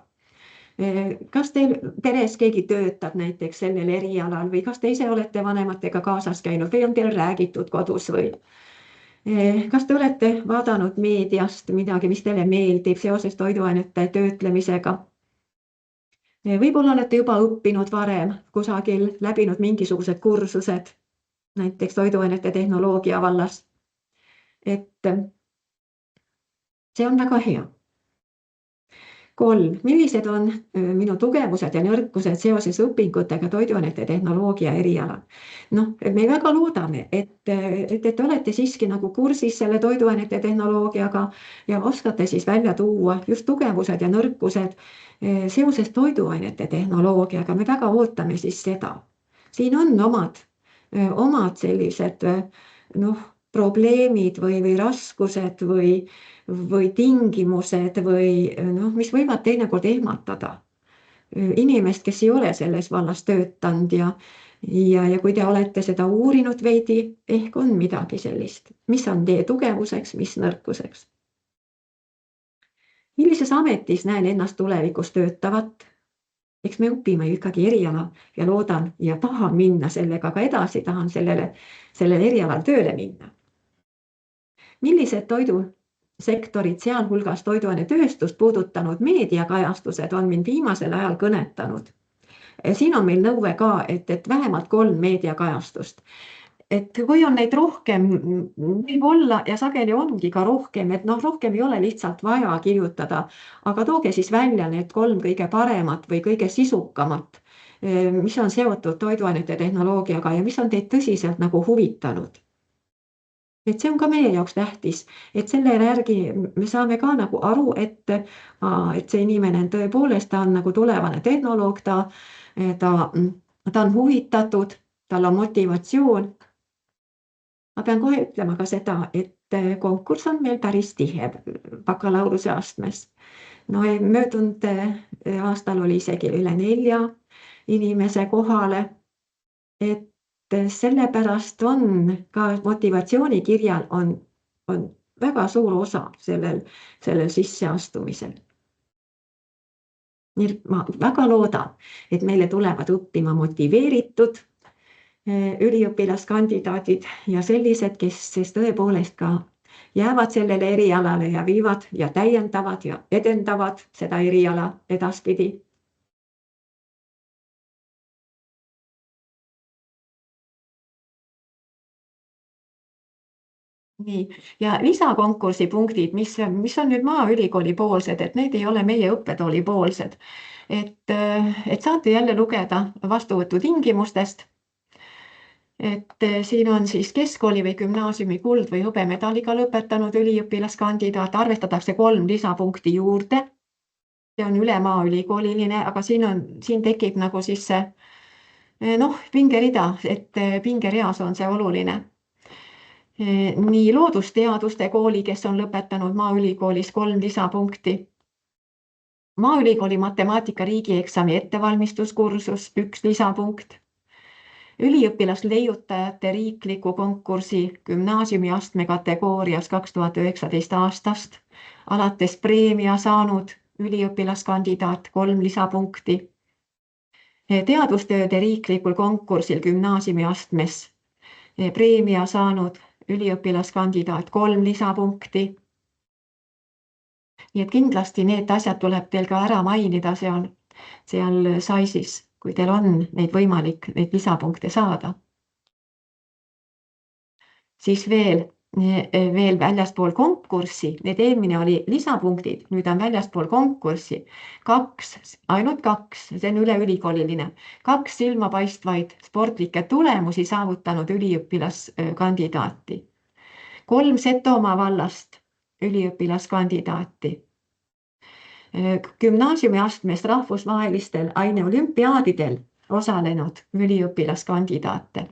kas teil peres keegi töötab näiteks sellel erialal või kas te ise olete vanematega kaasas käinud või on teil räägitud kodus või kas te olete vaadanud meediast midagi, mis teile meeldib seoses toiduainete töötlemisega? Võib-olla olete juba õppinud varem kusagil, läbinud mingisugused kursused, näiteks toiduainete tehnoloogia vallas. Et see on väga hea. 3. Millised on minu tugevused ja nõrkused seoses õpingutega toiduainete tehnoloogia erialal? Noh, me väga loodame, et te olete siiski nagu kursis selle toiduainete tehnoloogiaga ja oskate siis välja tuua just tugevused ja nõrkused seoses toiduainete tehnoloogiaga. Me väga ootame siis seda. Siin on omad sellised probleemid või raskused või tingimused või mis võivad teinekord ehmatada inimest, kes ei ole selles vallas töötanud ja kui te olete seda uurinud veidi, ehk on midagi sellist, mis on teie tugevuseks, mis nõrkuseks. Millises ametis näen ennast tulevikus töötavat? Eks me õpime ikkagi eriala ja loodan ja tahan minna sellega ka edasi, tahan sellele erialal tööle minna. Millised toidusektorid, sealhulgas toiduainetööstust puudutanud meediakajastused on mind viimasel ajal kõnetanud? Siin on meil nõue ka, et vähemalt 3 meediakajastust. Et kui on neid rohkem, võib olla ja sageli ongi ka rohkem, et rohkem ei ole lihtsalt vaja kirjutada, aga tooge siis välja need 3 kõige paremat või kõige sisukamat, mis on seotud toiduainete tehnoloogiaga ja mis on teid tõsiselt nagu huvitanud. Et see on ka meie jaoks tähtis, et selle järgi me saame ka nagu aru, et see inimene on tõepoolest, ta on nagu tulevane tehnoloog, ta on huvitatud, tal on motivatsioon. Ma pean kohe ütlema ka seda, et konkurss on meil päris tihe bakalaureuse astmes. Möödunud aastal oli isegi üle 4 inimese kohale, et sellepärast on ka motivatsioonikirjal on väga suur osa sellel sisseastumisel. Nii ma väga loodan, et meile tulevad õppima motiveeritud üliõpilaskandidaadid ja sellised, kes siis tõepoolest ka jäävad sellele erialale ja viivad ja täiendavad ja edendavad seda eriala edaspidi. Nii, ja lisakonkursi punktid, mis on nüüd Maaülikooli poolsed, et need ei ole meie õppetooli poolsed. Et saate jälle lugeda vastuvõtutingimustest. Et siin on siis keskkooli või gümnaasiumi kuld- või hõbemedaliga lõpetanud üliõpilaskandidaat, arvestatakse 3 lisapunkti juurde. See on üle maaülikooliline, aga siin tekib nagu siis see pingerida, et pingereas on see oluline. Nii loodusteaduste kooli, kes on lõpetanud Maaülikoolis 3 lisapunkti. Maaülikooli matemaatika riigieksami ettevalmistuskursus 1 lisapunkt. Üliõpilasleiutajate riikliku konkursi gümnaasiumiastme kategoorias 2019 aastast alates preemia saanud üliõpilaskandidaat 3 lisapunkti. Teadustööde riiklikul konkursil gümnaasiumiastmes preemia saanud üliõpilaskandidaat 3 lisapunkti. Nii et kindlasti need asjad tuleb teil ka ära mainida seal sai siis, kui teil on neid võimalik neid lisapunkte saada. Siis veel veel väljaspool konkurssi, need eelmine oli lisapunktid, nüüd on väljaspool konkurssi ainult kaks, see on üleülikooliline, 2 silmapaistvaid sportlikke tulemusi saavutanud üliõpilaskandidaati, 3 Setomaa vallast üliõpilaskandidaati, gümnaasiumiastmes rahvusvahelistel aineolümpiaadidel osalenud üliõpilaskandidaate,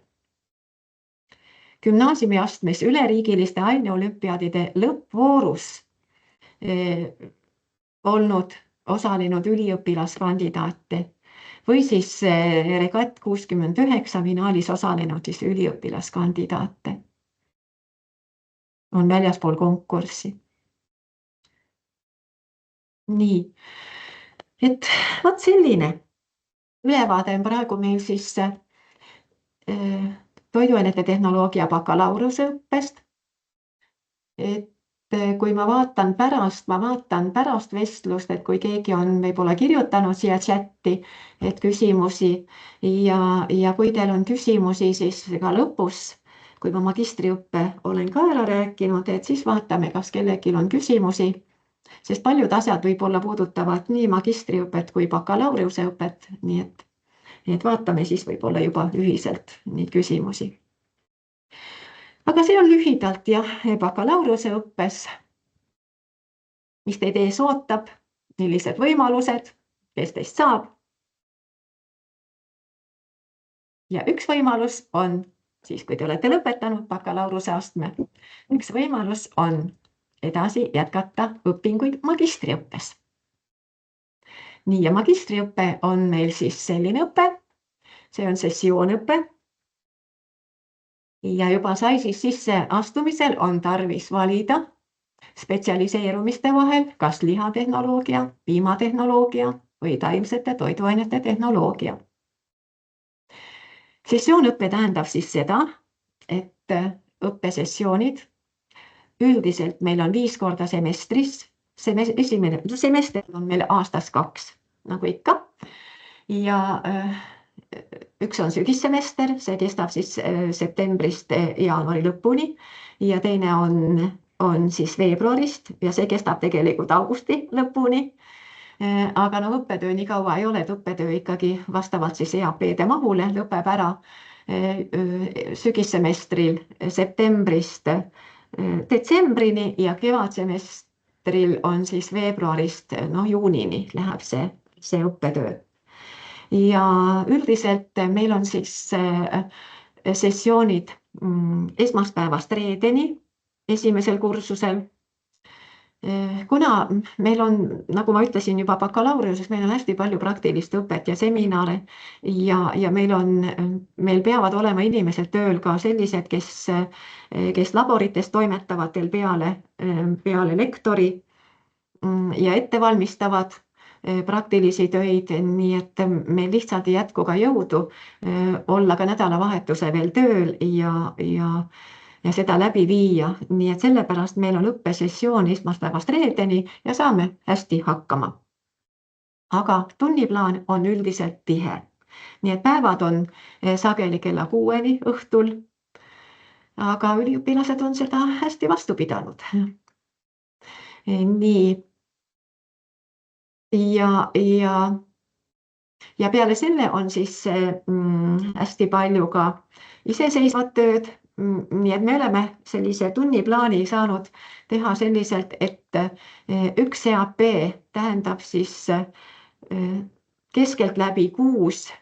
gümnaasiumiastmes üleriigiliste aineolümpiaadide lõppvoorus osalenud üliõpilaskandidaate või siis Regatt 69 finaalis osalenud siis üliõpilaskandidaate on väljaspool konkurssi. Nii, et vot selline ülevaade on praegu meil siis toiduainete tehnoloogia bakalaureuseõppest. Et kui ma vaatan pärast vestlust, et kui keegi on võib-olla kirjutanud siia chatti, et küsimusi ja kui teil on küsimusi, siis ka lõpus, kui ma magistriõppe olen ka ära rääkinud, et siis vaatame, kas kellelgi on küsimusi, sest paljud asjad võib-olla puudutavad nii magistriõpet kui bakalaureusõpet, nii et vaatame siis võib-olla juba ühiselt neid küsimusi. Aga see on lühidalt jah, bakalaureusõppes, mis teid ees ootab, millised võimalused, kes teist saab. Ja üks võimalus on, siis kui te olete lõpetanud bakalaureusastme, üks võimalus on edasi jätkata õpinguid magistriõppes. Nii, ja magistriõpe on meil siis selline õpe, see on sessioonõpe. Ja juba sai siis sisseastumisel on tarvis valida spetsialiseerumiste vahel, kas lihatehnoloogia, piimatehnoloogia või taimsete toiduainete tehnoloogia. Sessioonõpe tähendab siis seda, et õppesessioonid üldiselt meil on 5 korda semestris, esimene semester on meil aastas 2, nagu ikka, ja üks on sügissemester, see kestab siis septembrist jaanuari lõpuni ja teine on siis veebruarist ja see kestab tegelikult augusti lõpuni. Aga no õppetöö nii kaua ei ole, et õppetöö ikkagi vastavalt siis EAP-de mahule lõpeb ära sügissemestril septembrist detsembrini ja kevadsemestril on siis veebruarist juunini läheb see õppetöö. Ja üldiselt meil on siis sessioonid esmaspäevast reedeni esimesel kursusel. Kuna meil on, nagu ma ütlesin juba bakalaureusest, meil on hästi palju praktilist õpet ja seminare ja meil peavad olema inimesed tööl ka sellised, kes laborites toimetavad veel peale lektori ja ette valmistavad praktilisi töid, nii et meil lihtsalt ei jätku ka jõudu olla ka nädalavahetuse veel tööl ja seda läbi viia. Nii et sellepärast meil on õppesessioon esmaspäevast reedeni ja saame hästi hakkama. Aga tunniplaan on üldiselt tihe. Nii et päevad on sageli kella 6 õhtul, aga üliõpilased on seda hästi vastu pidanud. Nii. Ja peale selle on siis hästi palju ka iseseisvat tööd, nii et me oleme sellise tunniplaani saanud teha selliselt, et üks EAP tähendab siis keskeltläbi 6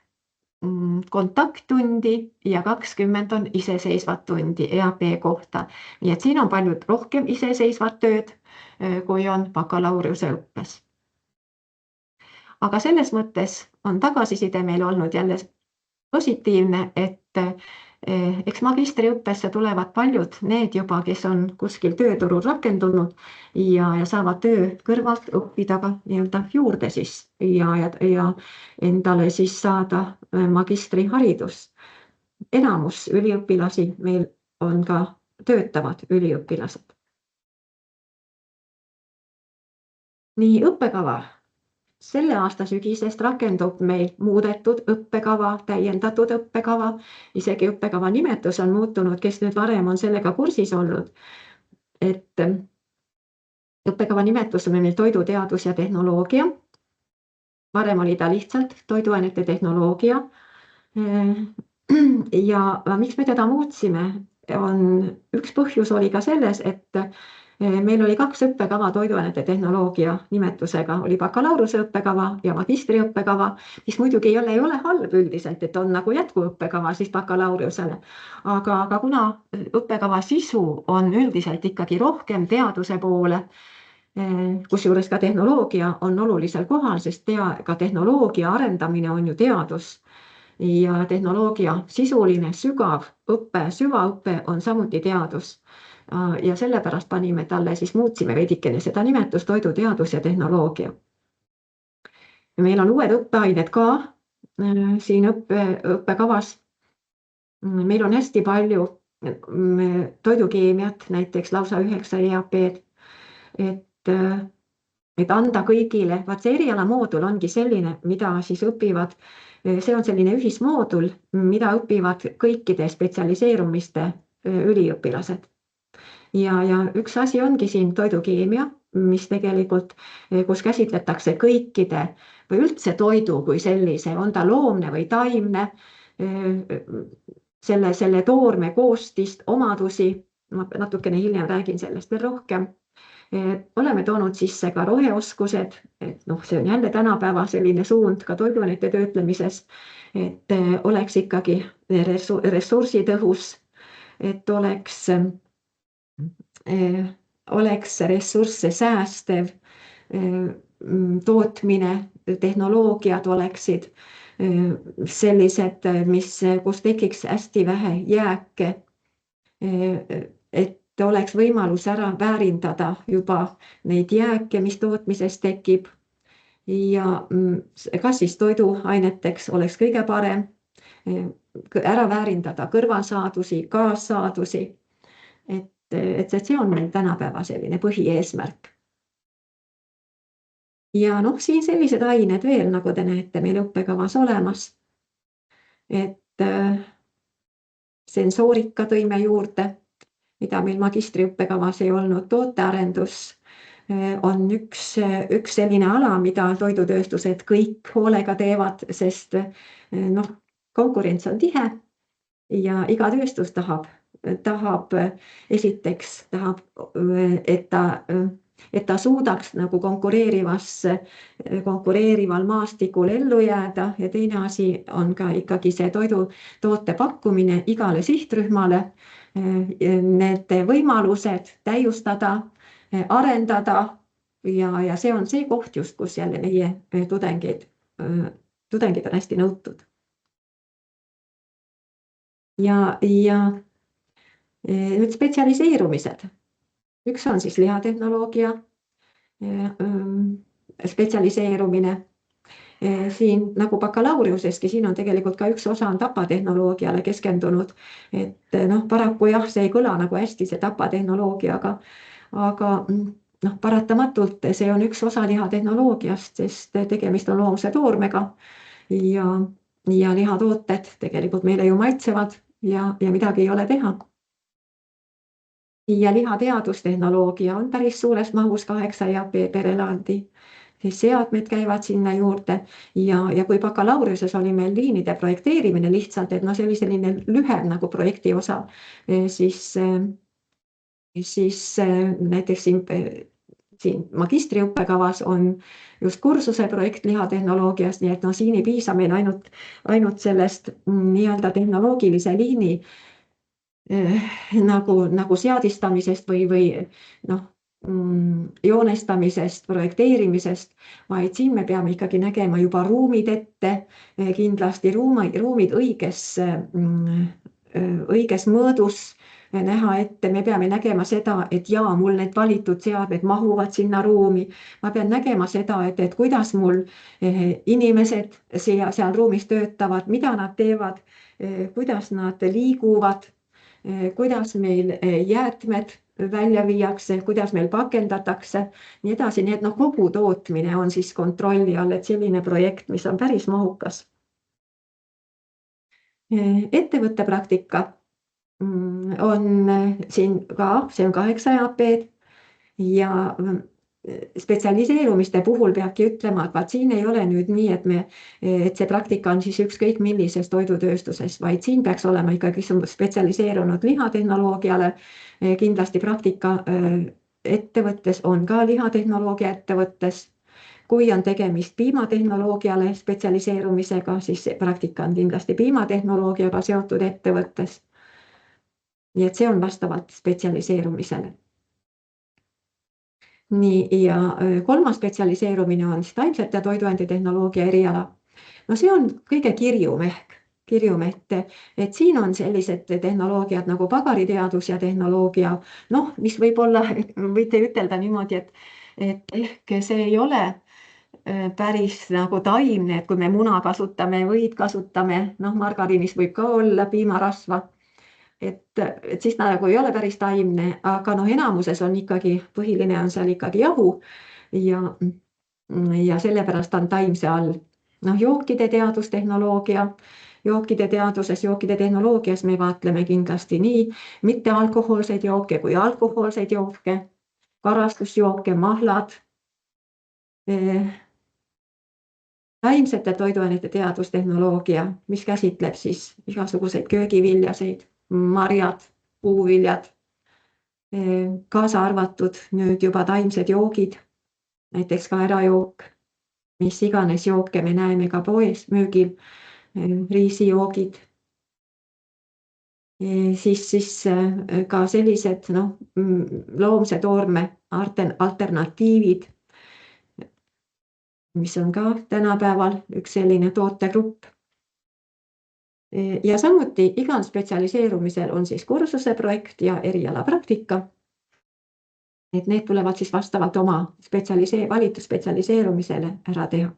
kontakttundi ja 20 on iseseisvat tundi EAP kohta. Nii et siin on palju rohkem iseseisvat tööd, kui on bakalaureusõppes. Aga selles mõttes on tagasiside meil olnud jälle positiivne, et eks magistriõppesse tulevad paljud need juba, kes on kuskil tööturul rakendunud ja saavad töö kõrvalt õppida ka nii-öelda juurde siis ja endale siis saada magistriharidus. Enamus üliõpilasi meil on ka töötavad üliõpilased. Nii õppekava. selle aasta sügisest rakendub meil muudetud õppekava, täiendatud õppekava, isegi õppekava nimetus on muutunud, kes nüüd varem on sellega kursis olnud, et õppekava nimetus on meil toiduteadus ja tehnoloogia. Varem oli ta lihtsalt toiduainete tehnoloogia. Ja miks me teda muutsime? Üks põhjus oli ka selles, et meil oli 2 õppekava toiduainete tehnoloogia nimetusega, oli bakalaureuse õppekava ja magistriõppekava, mis muidugi ei ole halb üldiselt, et on nagu jätkuõppekava siis bakalaureusele. Aga kuna õppekava sisu on üldiselt ikkagi rohkem teaduse poole, kusjuures ka tehnoloogia on olulisel kohal, sest ka tehnoloogia arendamine on ju teadus ja tehnoloogia sisuline sügav õpe, süvaõpe on samuti teadus. Ja sellepärast panime talle siis muutsime veidikene seda nimetust toiduteadus ja tehnoloogia. Meil on uued õppeained ka siin õppekavas. Meil on hästi palju toidukeemiat, näiteks lausa 9 EAP-d, et anda kõigile, vaat see erialamoodul ongi selline, mida siis õpivad, see on selline ühismoodul, mida õpivad kõikide spetsialiseerumiste üliõpilased. Ja üks asi ongi siin toidukeemia, mis tegelikult, kus käsitletakse kõikide või üldse toidu kui sellise, on ta loomne või taimne, selle toorme koostist, omadusi, ma natukene hiljem räägin sellest veel rohkem. Oleme toonud sisse ka roheoskused, et see on jälle tänapäeva selline suund ka toiduainete töötlemises, et oleks ikkagi ressursitõhus, et oleks ressursse säästev tootmine, tehnoloogiad oleksid sellised, kus tekiks hästi vähe jääke, et oleks võimalus ära väärindada juba neid jääke, mis tootmises tekib ja kas siis toiduaineteks oleks kõige parem ära väärindada kõrvalsaadusi, kaassaadusi, et see on meil tänapäeva selline põhieesmärk. Ja siin sellised ained veel, nagu te näete meil õppekavas olemas, et sensoorika tõime juurde, mida meil magistriõppekavas ei olnud, tootearendus on üks selline ala, mida toidutööstused kõik hoolega teevad, sest konkurents on tihe ja iga tööstus tahab esiteks, et ta suudaks nagu konkureerival maastikul ellu jääda ja teine asi on ka ikkagi see toidutoote pakkumine igale sihtrühmale, need võimalused täiustada, arendada ja see on see koht just, kus jälle meie tudengid on hästi nõutud. Ja nüüd spetsialiseerumised. Üks on siis lihatehnoloogia spetsialiseerumine. Siin nagu bakalaureusestki, siin on tegelikult ka üks osa on tapatehnoloogiale keskendunud, et paraku jah, see ei kõla nagu hästi see tapatehnoloogiaga, aga paratamatult see on üks osa lihatehnoloogiast, sest tegemist on loomse toormega ja lihatooted tegelikult meile ju maitsevad ja midagi ei ole teha. Ja lihateadustehnoloogia on päris suures mahus 8 EAP per elandi. Siis seadmed käivad sinna juurde ja kui bakalaureusses oli meil liinide projekteerimine lihtsalt, et see oli selline lühem nagu projekti osa, siis näiteks siin magistriõppekavas on just kursuse projekt lihatehnoloogias, nii et siin ei piisa meil ainult sellest nii-öelda tehnoloogilise liini nagu seadistamisest või joonestamisest, projekteerimisest, vaid siin me peame ikkagi nägema juba ruumid ette, kindlasti ruumid õiges mõõdus näha ette, me peame nägema seda, et mul need valitud seadmed mahuvad sinna ruumi, ma pean nägema seda, et kuidas mul inimesed seal ruumis töötavad, mida nad teevad, kuidas nad liiguvad, kuidas meil jäätmed välja viiakse, kuidas meil pakendatakse, nii edasi, nii et noh, kogu tootmine on siis kontrolli all, et selline projekt, mis on päris mahukas. Ettevõtte praktika on siin ka, see on 8 EAP-d ja spetsialiseerumiste puhul peabki ütlema, et vaat siin ei ole nüüd nii, et see praktika on siis ükskõik millises toidutööstuses, vaid siin peaks olema ikkagi spetsialiseerunud lihatehnoloogiale. Kindlasti praktika ettevõttes on ka lihatehnoloogia ettevõttes. Kui on tegemist piimatehnoloogiale spetsialiseerumisega, siis praktika on kindlasti piimatehnoloogiaga seotud ettevõttes. Nii et see on vastavalt spetsialiseerumisele. Nii, ja kolmas spetsialiseerumine on taimsete toiduainetehnoloogia eriala. No see on kõige kirjum, et siin on sellised tehnoloogiad nagu pagariteadus ja tehnoloogia, noh, mis võib-olla võite ütelda niimoodi, et ehk see ei ole päris nagu taimne, et kui me muna kasutame, võid kasutame, noh, margariinis võib ka olla piimarasva. Et siis ta nagu ei ole päris taimne, aga noh, enamuses on ikkagi, põhiline on seal ikkagi jahu ja sellepärast on taimse all. Noh, jookide teadustehnoloogia, jookide teaduses, jookide tehnoloogias me vaatleme kindlasti nii mittealkohoolseid jooke kui alkohoolseid jooke, karastusjooke, mahlad, taimsete toiduainete teadustehnoloogia, mis käsitleb siis igasuguseid köögiviljaseid, marjad, puuviljad, kaasa arvatud nüüd juba taimsed joogid, näiteks kaerajook, mis iganes jooke me näeme ka poes müügil, riisijoogid, siis ka sellised loomse toorme alternatiivid, mis on ka tänapäeval üks selline tootegrupp. Ja samuti igal spetsialiseerumisel on siis kursuse projekt ja erialapraktika. Et need tulevad siis vastavalt oma valitud spetsialiseerumisele ära teha.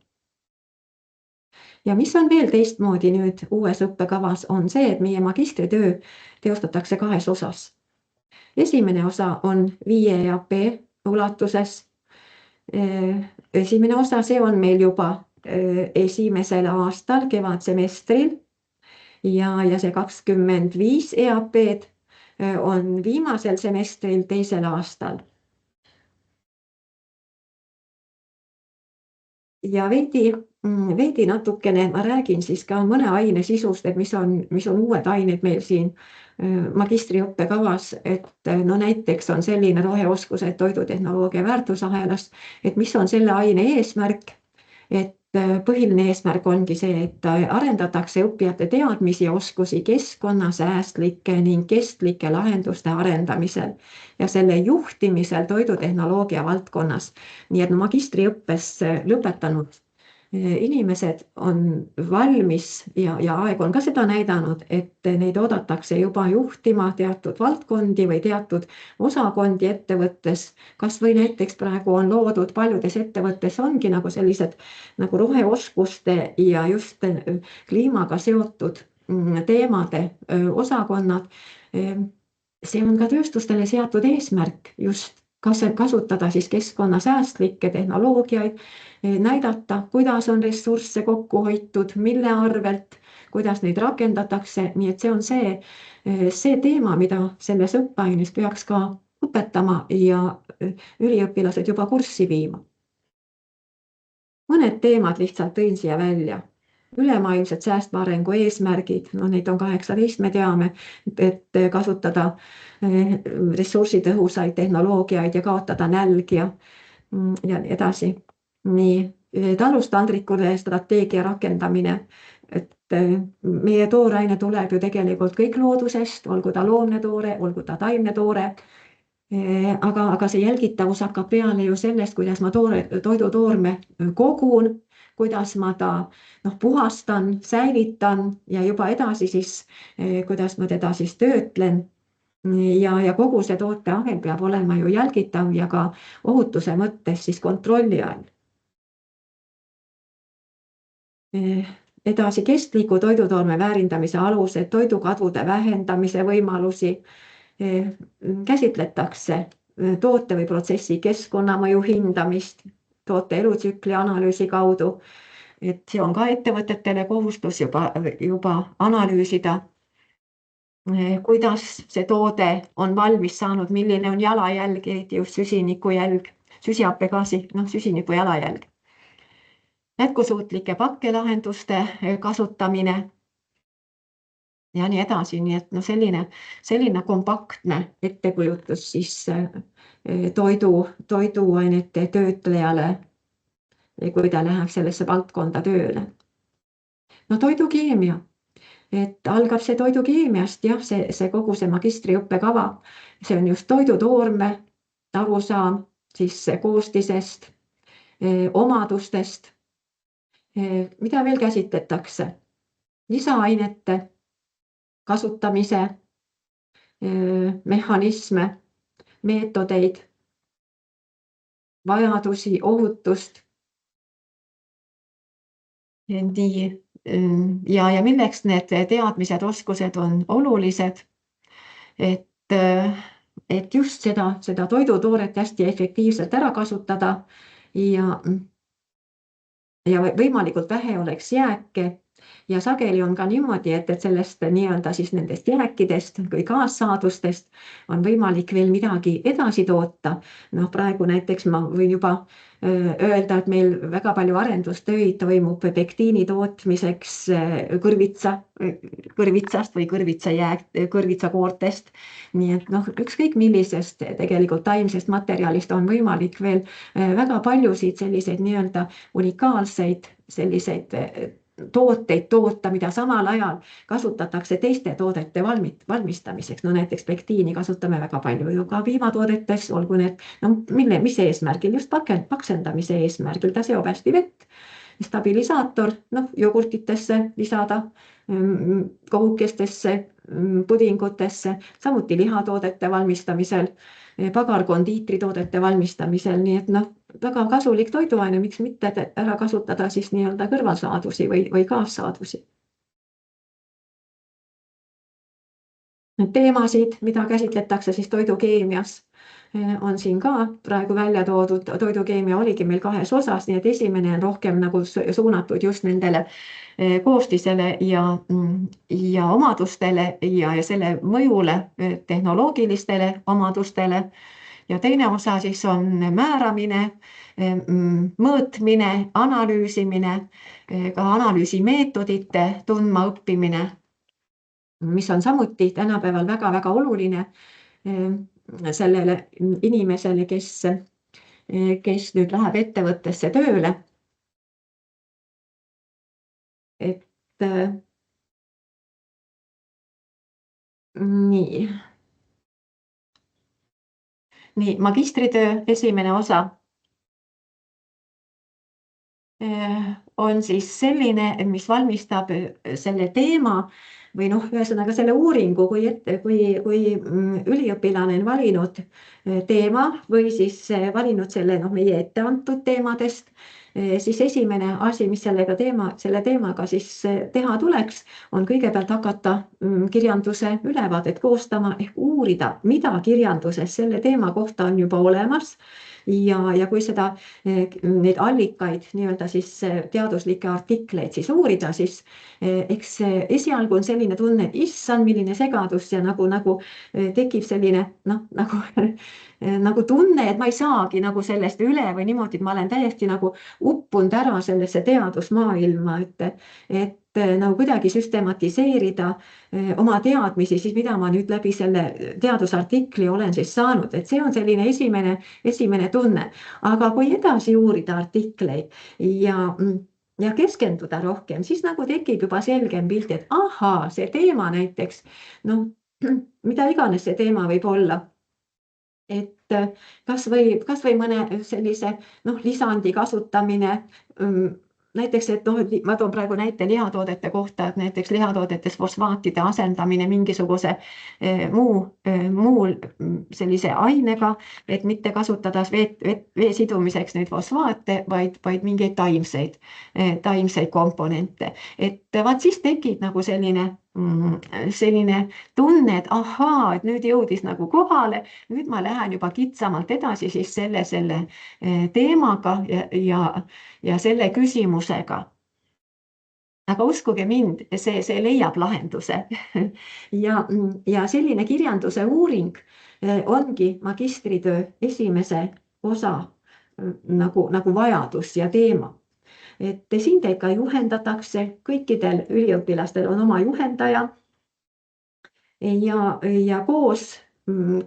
Ja mis on veel teistmoodi nüüd uues õppekavas on see, et meie magistritöö teostatakse 2 osas. Esimene osa on 5 EAP ulatuses. Esimene osa, see on meil juba esimesel aastal kevadsemestril. Ja see 25 EAP-d on viimasel semestril teisel aastal. Ja veidi natukene ma räägin siis ka mõne aine sisust, et mis on uued ained meil siin magistriõppekavas, et no näiteks on selline roheoskused toidutehnoloogia väärtusahelas, et mis on selle aine eesmärk, et põhiline eesmärk ongi see, et arendatakse õppijate teadmisi ja oskusi keskkonnasäästlike ning kestlike lahenduste arendamisel ja selle juhtimisel toidutehnoloogia valdkonnas. Nii et magistriõppes lõpetanud inimesed on valmis ja aeg on ka seda näidanud, et neid oodatakse juba juhtima teatud valdkondi või teatud osakondi ettevõttes. Kas või näiteks praegu on loodud paljudes ettevõttes ongi nagu sellised nagu roheoskuste ja just kliimaga seotud teemade osakonnad. See on ka tööstustele seatud eesmärk just kasutada siis keskkonnasäästlikke tehnoloogiaid, näidata, kuidas on ressursse kokku hoitud, mille arvelt, kuidas neid rakendatakse, nii et see on see teema, mida selles õppeaines peaks ka õpetama ja üliõpilased juba kurssi viima. Mõned teemad lihtsalt tõin siia välja. Ülemaailmsed säästva arengu eesmärgid, no neid on 18, me teame, et kasutada ressursitõhusaid tehnoloogiaid ja kaotada nälg ja nii edasi. Nii talustandrikule strateegia rakendamine, et meie tooraine tuleb ju tegelikult kõik loodusest, olgu ta loomne toore, olgu ta taimne toore. Aga see jälgitavus hakkab peale ju sellest, kuidas ma toidutoorme kogun, kuidas ma ta puhastan, säilitan ja juba edasi siis, kuidas ma teda siis töötlen. Ja kogu see tooteahel peab olema ju jälgitav ja ka ohutuse mõttes siis kontrolli all. Edasi kestliku toidutoorme väärindamise alused, toidukadvude vähendamise võimalusi käsitletakse toote või protsessi keskkonnamõju hindamist toote elutsükli analüüsi kaudu, et see on ka ettevõtetele kohustus juba analüüsida, kuidas see toode on valmis saanud, milline on jalajälg, eriti just süsinikujälg, süsihappegaasi, süsiniku jalajälg. Jätkusuutlike pakkelahenduste kasutamine ja nii edasi, nii et selline kompaktne ettekujutus siis toiduainete töötlejale, kui ta läheb sellesse valdkonda tööle. Toidukeemia, et algab see toidukeemiast, jah, see kogu see magistriõppekava, see on just toidutoorme arusaam, siis koostisest, omadustest, mida veel käsitletakse, lisaainete kasutamise mehhanisme, meetodeid, vajadusi, ohutust. Ja milleks need teadmised, oskused on olulised, et just seda toidutooret hästi efektiivselt ära kasutada ja võimalikult vähe oleks jääke. Ja sageli on ka niimoodi, et sellest nii-öelda siis nendest jääkidest või kaassaadustest on võimalik veel midagi edasi toota. Praegu näiteks ma võin juba öelda, et meil väga palju arendustöid toimub pektiini tootmiseks kõrvitsast või kõrvitsakoortest. Nii et ükskõik millisest tegelikult taimsest materjalist on võimalik veel väga paljusid selliseid nii-öelda unikaalseid selliseid tooteid toota, mida samal ajal kasutatakse teiste toodete valmistamiseks. Näiteks pektiini kasutame väga palju ju ka piimatoodetes, olgu need, mis eesmärgil, just paksendamise eesmärgil, ta seob hästi vett. Stabilisaator, jogurtitesse lisada, kohukestesse, pudingutesse, samuti lihatoodete valmistamisel, pagarkondiitritoodete valmistamisel, nii et väga kasulik toiduaine, miks mitte ära kasutada siis nii-öelda kõrvalsaadusi või kaassaadusi. Teemasid, mida käsitletakse siis toidukeemias, on siin ka praegu välja toodud. Toidukeemia oligi meil 2 osas, nii et esimene on rohkem nagu suunatud just nendele koostisele ja omadustele ja selle mõjule, tehnoloogilistele omadustele. Ja teine osa siis on määramine, mõõtmine, analüüsimine, ka analüüsimeetodite tundma õppimine, mis on samuti tänapäeval väga-väga oluline sellele inimesele, kes nüüd läheb ettevõttesse tööle. Nii, magistritöö esimene osa on siis selline, mis valmistab selle teema või ühesõnaga selle uuringu, kui üliõpilane on valinud teema või siis valinud selle meie ette antud teemadest, siis esimene asi, mis selle teemaga siis teha tuleks, on kõigepealt hakata kirjanduse ülevaadet koostama ehk uurida, mida kirjanduses selle teema kohta on juba olemas. Ja kui neid allikaid, nii-öelda siis teaduslikke artikleid siis uurida, siis eks esialgu on selline tunne, et issand, milline segadus ja nagu tekib selline nagu tunne, et ma ei saagi nagu sellest üle või niimoodi, et ma olen täiesti nagu uppunud ära sellesse teadusmaailma, et nagu kuidagi süstematiseerida oma teadmisi, siis mida ma nüüd läbi selle teadusartikli olen siis saanud, et see on selline esimene tunne. Aga kui edasi uurida artikleid ja keskenduda rohkem, siis nagu tekib juba selgem pilt, et ahaa, see teema näiteks, mida iganes see teema võib olla, et kas või mõne sellise lisandi kasutamine, näiteks, et ma toon praegu näite lihatoodete kohta, et näiteks lihatoodetes fosfaatide asendamine mingisuguse muu sellise ainega, et mitte kasutada vee sidumiseks neid fosfaate, vaid mingeid taimseid komponente. Et vaat siis tekib nagu selline selline tunne, et ahaa, et nüüd jõudis nagu kohale, nüüd ma lähen juba kitsamalt edasi siis selle teemaga ja selle küsimusega. Aga uskuge mind, see leiab lahenduse ja selline kirjanduse uuring ongi magistritöö esimese osa nagu vajadus ja teema. Et siin teid ka juhendatakse, kõikidel üliõpilastel on oma juhendaja ja koos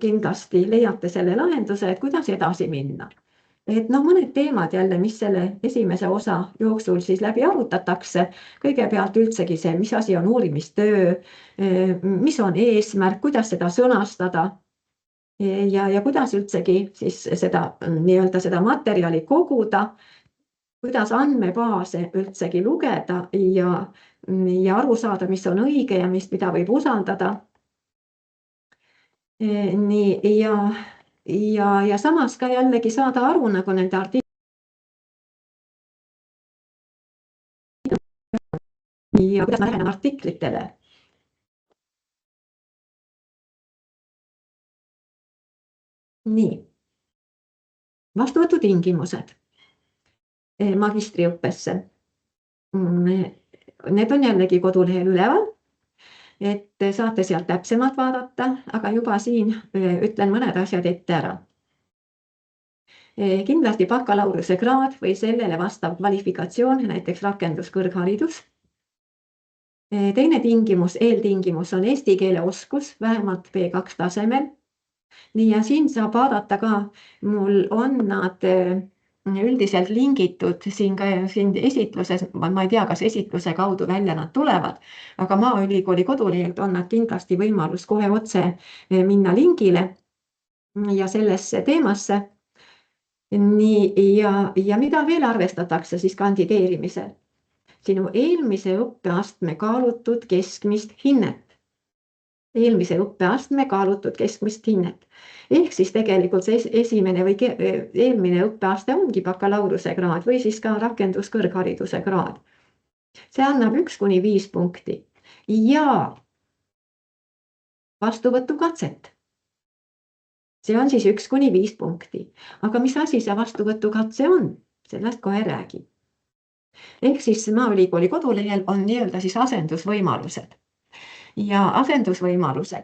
kindlasti leiate selle lahenduse, et kuidas edasi minna. Et mõned teemad jälle, mis selle esimese osa jooksul siis läbi arutatakse, kõigepealt üldsegi see, mis asi on uurimistöö, mis on eesmärk, kuidas seda sõnastada ja kuidas üldsegi siis seda materjali koguda, kuidas andmebaase üldsegi lugeda ja aru saada, mis on õige ja mida võib usaldada. Nii ja samas ka jällegi saada aru nagu nende ja kuidas ma lähenen artiklitele. Nii. Vastuvõtutingimused magistriõppesse. Need on jällegi kodulehel üleval, et saate sealt täpsemalt vaadata, aga juba siin ütlen mõned asjad ette ära. Kindlasti bakalaureuse kraad või sellele vastav kvalifikatsioon, näiteks rakenduskõrgharidus. Teine tingimus, eeltingimus on eesti keele oskus, vähemalt B2 tasemel. Nii ja siin saab vaadata ka, mul on nad üldiselt lingitud siin esitluses, ma ei tea, kas esitluse kaudu välja nad tulevad, aga Maaülikooli kodulehelt on nad kindlasti võimalus kohe otse minna lingile ja sellesse teemasse. Nii ja mida veel arvestatakse siis kandideerimisel? Sinu eelmise õppeastme kaalutud keskmist hinnet. Eelmise õppeastme kaalutud keskmist hinnet. Ehk siis tegelikult see esimene või eelmine õppeaste ongi bakalaureuse kraad või siis ka rakenduskõrghariduse kraad. See annab 1–5 punkti ja vastuvõtukatset. See on siis 1–5 punkti. Aga mis asi see vastuvõtukatse on? Sellest kohe räägin. Ehk siis Maaülikooli kodulehel on siis asendusvõimalused. Ja asendusvõimalused.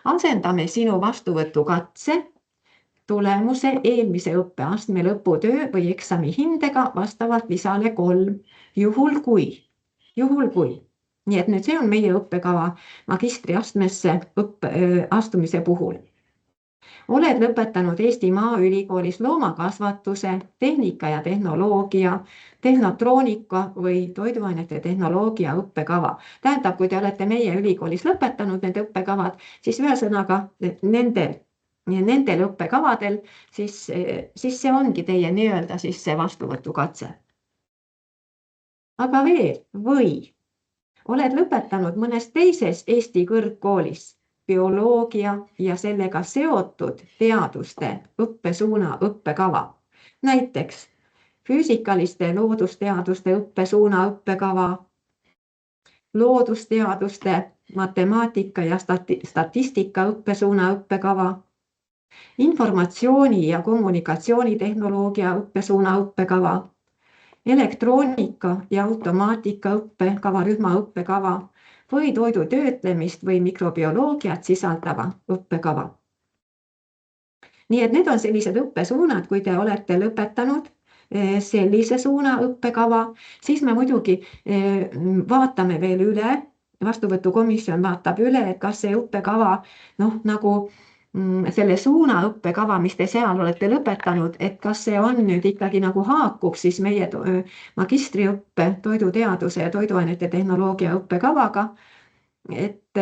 Asendame sinu vastuvõtukatse tulemuse eelmise õppeastme lõputöö või eksami hindega vastavalt lisale 3, juhul kui. Nii et nüüd see on meie õppekava magistriastmesse astumise puhul. Oled lõpetanud Eesti Maaülikoolis loomakasvatuse, tehnika ja tehnoloogia, tehnotroonika või toiduainete tehnoloogia õppekava. Tähendab, kui te olete meie ülikoolis lõpetanud need õppekavad, siis ühesõnaga nendel õppekavadel, siis see ongi teie siis see vastuvõtukatse. Aga veel, või oled lõpetanud mõnes teises Eesti kõrgkoolis bioloogia ja sellega seotud teaduste õppesuuna õppekava. Näiteks füüsikaliste loodusteaduste õppesuuna õppekava, loodusteaduste, matemaatika ja statistika õppesuuna õppekava, informatsiooni ja kommunikatsioonitehnoloogia õppesuuna õppekava, elektroonika ja automaatika õppekava, rühma õppekava või toidu töötlemist või mikrobioloogiat sisaldava õppekava. Nii et need on sellised õppesuunad, kui te olete lõpetanud sellise suuna õppekava, siis me muidugi vaatame veel üle, vastuvõtukomisjon vaatab üle, et kas see õppekava nagu selle suuna õppekava, mis te seal olete lõpetanud, et kas see on nüüd ikkagi nagu haakub siis meie magistriõppe, toiduteaduse ja toiduainete tehnoloogia õppekavaga, et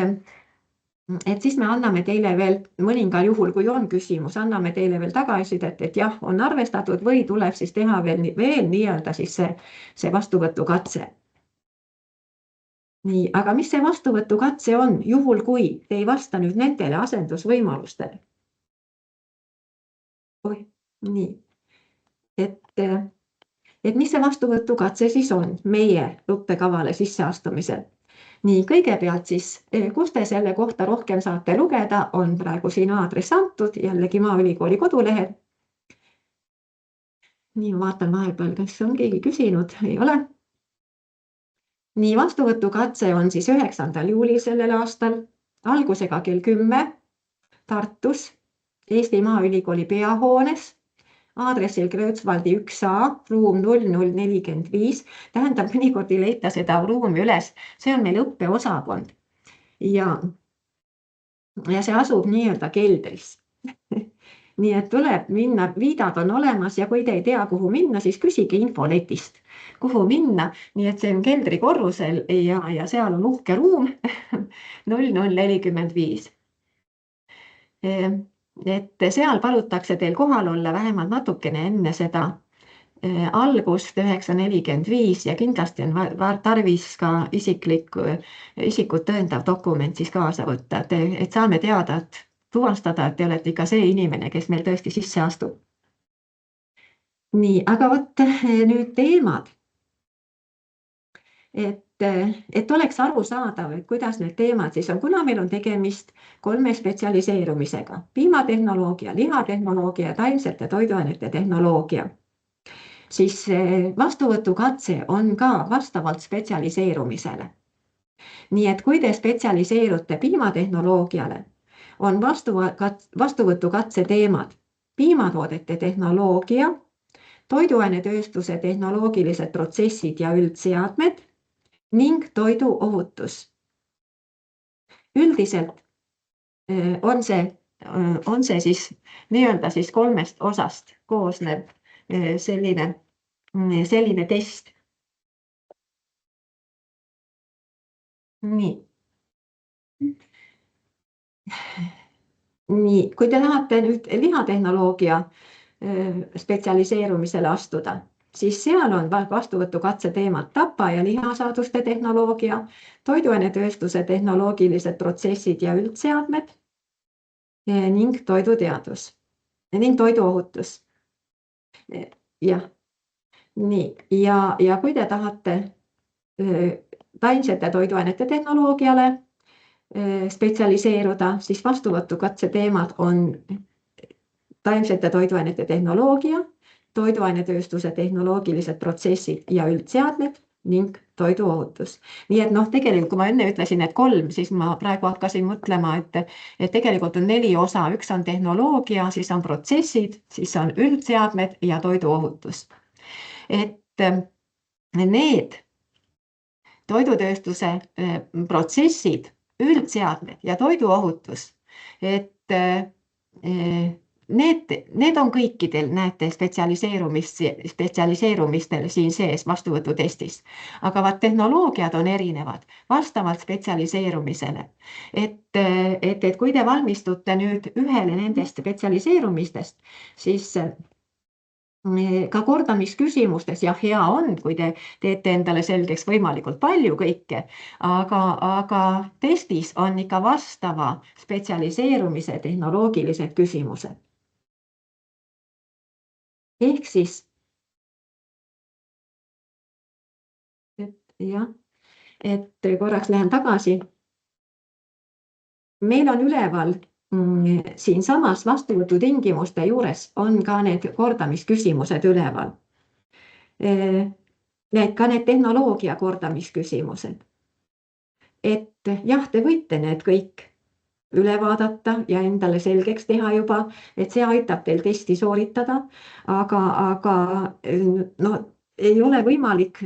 siis me anname teile veel mõningal juhul, kui on küsimus, anname teile veel tagasisidet, et jah, on arvestatud või tuleb siis teha veel siis see vastuvõtukatse. Nii, aga mis see vastuvõtukatse on, juhul kui te ei vasta nüüd nendele asendusvõimalustele? Nii, et mis see vastuvõtukatse siis on meie õppekavale sisseastumisel? nii, kõigepealt siis, kus te selle kohta rohkem saate lugeda, on praegu siin aadress antud, jällegi Maaülikooli kodulehel. nii, ma vaatan vahepeal, kas on keegi küsinud, ei ole. nii, vastuvõtukatse on siis 9. juulil sellel aastal, algusega kell 10 Tartus, Eesti Maaülikooli peahoones, aadressil Kreutzwaldi 1A, ruum 0045, tähendab, mõnikord ei leita seda ruumi üles, see on meil õppeosakond ja see asub nii-öelda keldris. nii et tuleb minna, viidad on olemas ja kui te ei tea, kuhu minna, siis küsige infoletist, kuhu minna, nii et see on keldrikorrusel ja seal on uhke ruum 0045. et seal palutakse teil kohal olla vähemalt natukene enne seda algust 9:45 ja kindlasti on tarvis ka isikut tõendav dokument siis kaasa võtta, et saame teada, et tuvastada, et te olete ikka see inimene, kes meil tõesti sisse astub. nii, aga vot nüüd teemad. et oleks arusaadav, et kuidas need teemad siis on, kuna meil on tegemist 3 spetsialiseerumisega, piimatehnoloogia, lihatehnoloogia ja taimsete toiduainete tehnoloogia, siis vastuvõtukatse on ka vastavalt spetsialiseerumisele. nii et kui te spetsialiseerute piimatehnoloogiale, on vastuvõtukatse teemad piimatoodete tehnoloogia, toiduainetööstuse tehnoloogilised protsessid ja üldseadmed ning toiduohutus. üldiselt on see siis nii-öelda siis 3 osast koosnev selline test. nii, kui te tahate nüüd lihatehnoloogia spetsialiseerumisele astuda, siis seal on vastuvõtukatse teemad tapa- ja lihasaaduste tehnoloogia, toiduainetööstuse tehnoloogilised protsessid ja üldseadmed ning toiduteadus ning toiduohutus. jah, nii, ja kui te tahate taimsete toiduainete tehnoloogiale spetsialiseeruda, siis vastuvõtukatse teemad on taimsete toiduainete tehnoloogia, toiduainetööstuse tehnoloogilised protsessid ja üldseadmed ning toiduohutus. nii et tegelikult, kui ma enne ütlesin, et 3, siis ma praegu hakkasin mõtlema, et tegelikult on 4 osa, üks on tehnoloogia, siis on protsessid, siis on üldseadmed ja toiduohutus. et need toidutööstuse protsessid, üldseadmed ja toiduohutus, et need on kõikidel, näete, spetsialiseerumistel siin sees vastuvõtutestis. aga vaat tehnoloogiad on erinevad vastavalt spetsialiseerumisele. et kui te valmistute nüüd ühele nendest spetsialiseerumistest, siis ka kordamisküsimustes, jah, hea on, kui te teete endale selgeks võimalikult palju kõike, aga testis on ikka vastava spetsialiseerumise tehnoloogilised küsimused. ehk siis, et korraks lähen tagasi. meil on üleval siinsamas vastuvõtutingimuste juures on ka need kordamisküsimused üleval. Ka need tehnoloogia kordamisküsimused. et jah, te võite need kõik üle vaadata ja endale selgeks teha juba, et see aitab teil testi sooritada, aga no ei ole võimalik,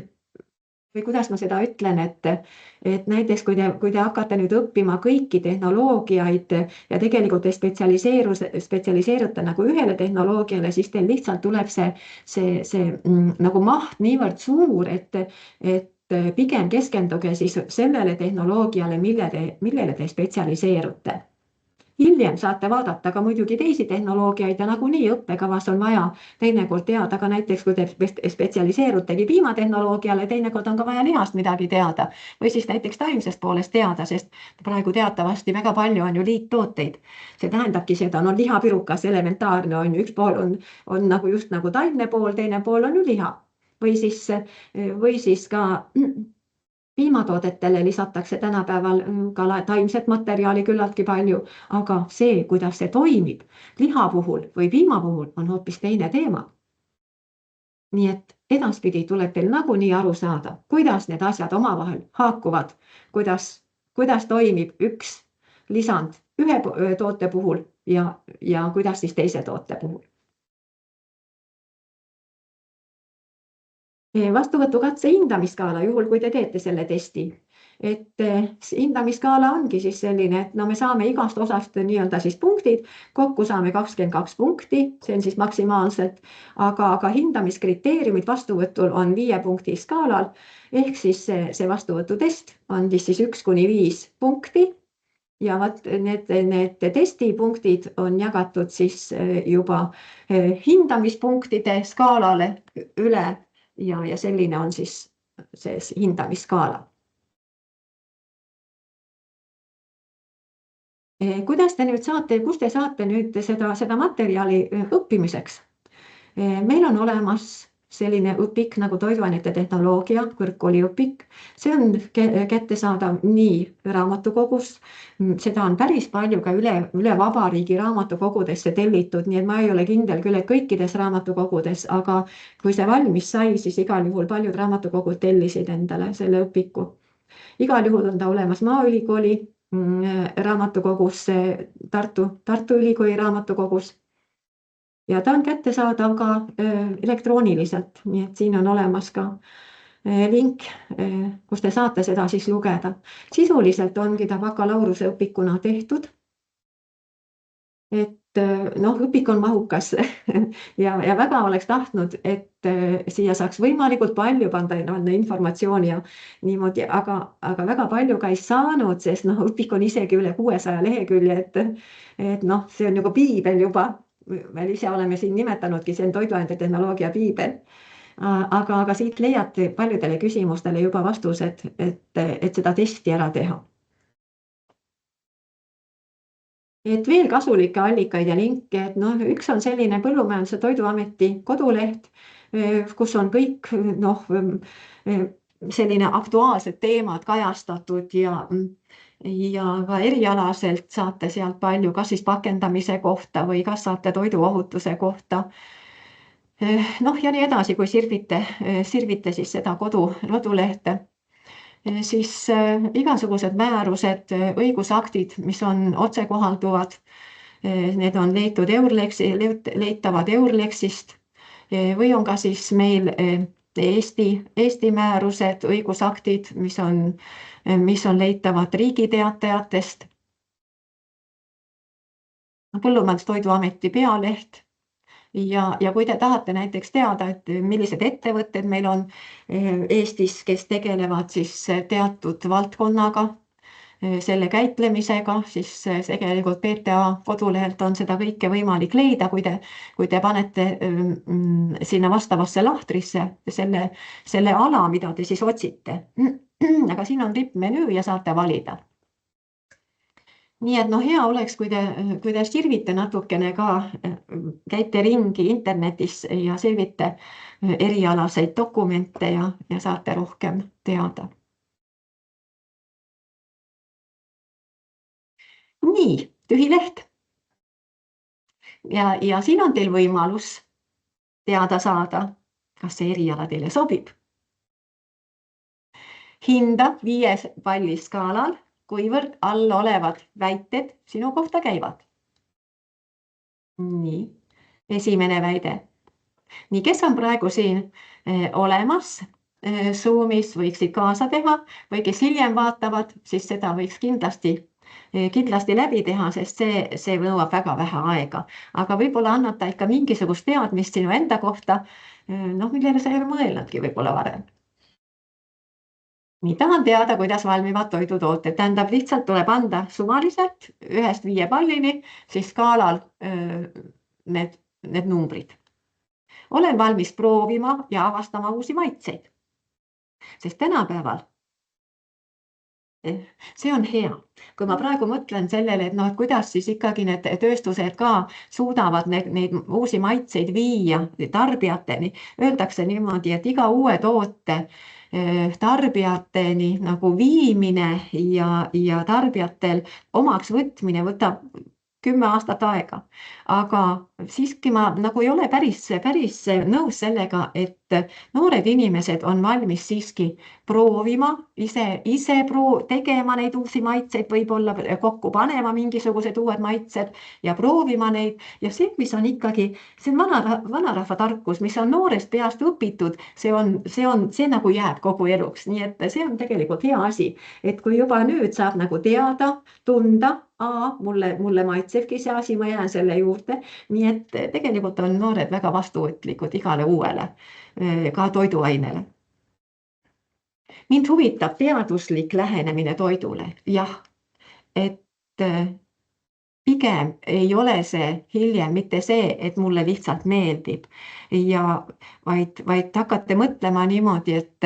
või kuidas ma seda ütlen, et näiteks kui te hakkate nüüd õppima kõiki tehnoloogiaid ja tegelikult te spetsialiseerute nagu ühele tehnoloogiale, siis teil lihtsalt tuleb see nagu maht niivõrd suur, et pigem keskenduge siis sellele tehnoloogiale, millele te spetsialiseerute. hiljem saate vaadata ka muidugi teisi tehnoloogiaid ja nagunii õppekavas on vaja teinekord teada ka näiteks, kui te spetsialiseerutegi piimatehnoloogiale, teinekord on ka vaja lihast midagi teada või siis näiteks taimsest poolest teada, sest praegu teatavasti väga palju on ju liittooteid. see tähendabki seda, no lihapirukas elementaarne on ju, üks pool on nagu just nagu taimne pool, teine pool on ju liha või siis ka piimatoodetele lisatakse tänapäeval ka taimset materjali küllaltki palju, aga see, kuidas see toimib liha puhul või piima puhul, on hoopis teine teema. Nii et edaspidi tuleb teil nagunii aru saada, kuidas need asjad omavahel haakuvad, kuidas toimib üks lisand ühe toote puhul ja kuidas siis teise toote puhul. Vastuvõtukatse hindamiskaala, juhul kui te teete selle testi. Et hindamiskaala ongi siis selline, et no me saame igast osast nii-öelda siis punktid, kokku saame 22 punkti, see on siis maksimaalselt, aga hindamiskriteeriumid vastuvõtul on 5 punkti skaalal, ehk siis see vastuvõtutest on siis 1–5 punkti ja need testipunktid on jagatud siis juba hindamispunktide skaalale üle ja selline on siis see hindamiskaala. Kuidas te nüüd saate, kust te saate nüüd seda materjali õppimiseks? Meil on olemas selline õpik nagu toiduainete tehnoloogia kõrgkooliõpik. See on kättesaadav nii raamatukogus, seda on päris palju ka üle vabariigi raamatukogudesse tellitud, nii et ma ei ole kindel küll, et kõikides raamatukogudes, aga kui see valmis sai, siis igal juhul paljud raamatukogud tellisid endale selle õpiku. Igal juhul on ta olemas Maaülikooli raamatukogus, Tartu Ülikooli raamatukogus. Ja ta on kättesaadav ka elektrooniliselt, nii et siin on olemas ka link, kus te saate seda siis lugeda. Sisuliselt ongi ta bakalaureuse õpikuna tehtud. Et õpik on mahukas ja väga oleks tahtnud, et siia saaks võimalikult palju panda informatsiooni ja niimoodi, aga väga palju ka ei saanud, sest õpik on isegi üle 600 lehekülje, et see on nagu piibel juba. Me ise oleme siin nimetanudki, see on toiduainete tehnoloogia piibel. Aga siit leiate paljudele küsimustele juba vastused, et seda testi ära teha. Et veel kasulikke allikaid ja linke, et üks on selline Põllumajanduse Toiduameti koduleht, kus on kõik selline aktuaalsed teemad kajastatud ja ka erialaselt saate sealt palju, kas siis pakendamise kohta või kas saate toiduohutuse kohta. Ja nii edasi, kui sirvite siis seda kodulehte, siis igasugused määrused, õigusaktid, mis on otsekohalduvad, need on leitavad EURLEXist või on ka siis meil Eesti määrused, õigusaktid, mis on leitavad Riigiteatajatest. Põllumajandustoiduameti pealeht. Ja kui te tahate näiteks teada, et millised ettevõtted meil on Eestis, kes tegelevad siis teatud valdkonnaga, selle käitlemisega, siis tegelikult PTA kodulehelt on seda kõike võimalik leida, kui te panete sinna vastavasse lahtrisse selle ala, mida te siis otsite. Aga siin on rippmenüü ja saate valida. Nii et hea oleks, kui te sirvite natukene ka, käite ringi internetis ja sirvite erialaseid dokumente ja saate rohkem teada. Nii, tühi leht. Ja siin on teil võimalus teada saada, kas see eriala teile sobib. Hinda 5 palli skaalal, kuivõrd all olevad väited sinu kohta käivad. Nii, esimene väide. Nii, kes on praegu siin olemas Zoomis, võiksid kaasa teha või kes hiljem vaatavad, siis seda võiks kindlasti läbi teha, sest see nõuab väga vähe aega. Aga võib-olla annab ta ikka mingisugust teadmist sinu enda kohta, millele sa ei ole mõelnudki võib-olla varem. Nii, tahan teada, kuidas valmivad toidutooted. Tähendab, lihtsalt tuleb anda suvaliselt 1–5 pallini, siis skaalal need numbrid. Olen valmis proovima ja avastama uusi maitseid. Sest tänapäeval see on hea. Kui ma praegu mõtlen sellele, et kuidas siis ikkagi need tööstused ka suudavad neid uusi maitseid viia tarbijateni, öeldakse niimoodi, et iga uue toote tarbijateni nagu viimine ja tarbijatel omaks võtmine võtab 10 aastat aega. Aga siiski ma nagu ei ole päris nõus sellega, et noored inimesed on valmis siiski proovima, ise tegema neid uusi maitseid, võib-olla kokku panema mingisugused uued maitsed ja proovima neid. Ja see, mis on ikkagi, see on vanarahva tarkus, mis on noorest peast õpitud, see nagu jääb kogu eluks. Nii et see on tegelikult hea asi, et kui juba nüüd saab nagu teada, tunda, mulle maitsebki see asi, ma jään selle juurde. Nii et tegelikult on noored väga vastuvõtlikud igale uuele, ka toiduainele. Mind huvitab teaduslik lähenemine toidule. Jah, et pigem ei ole see hiljem mitte see, et mulle lihtsalt meeldib vaid hakata mõtlema niimoodi, et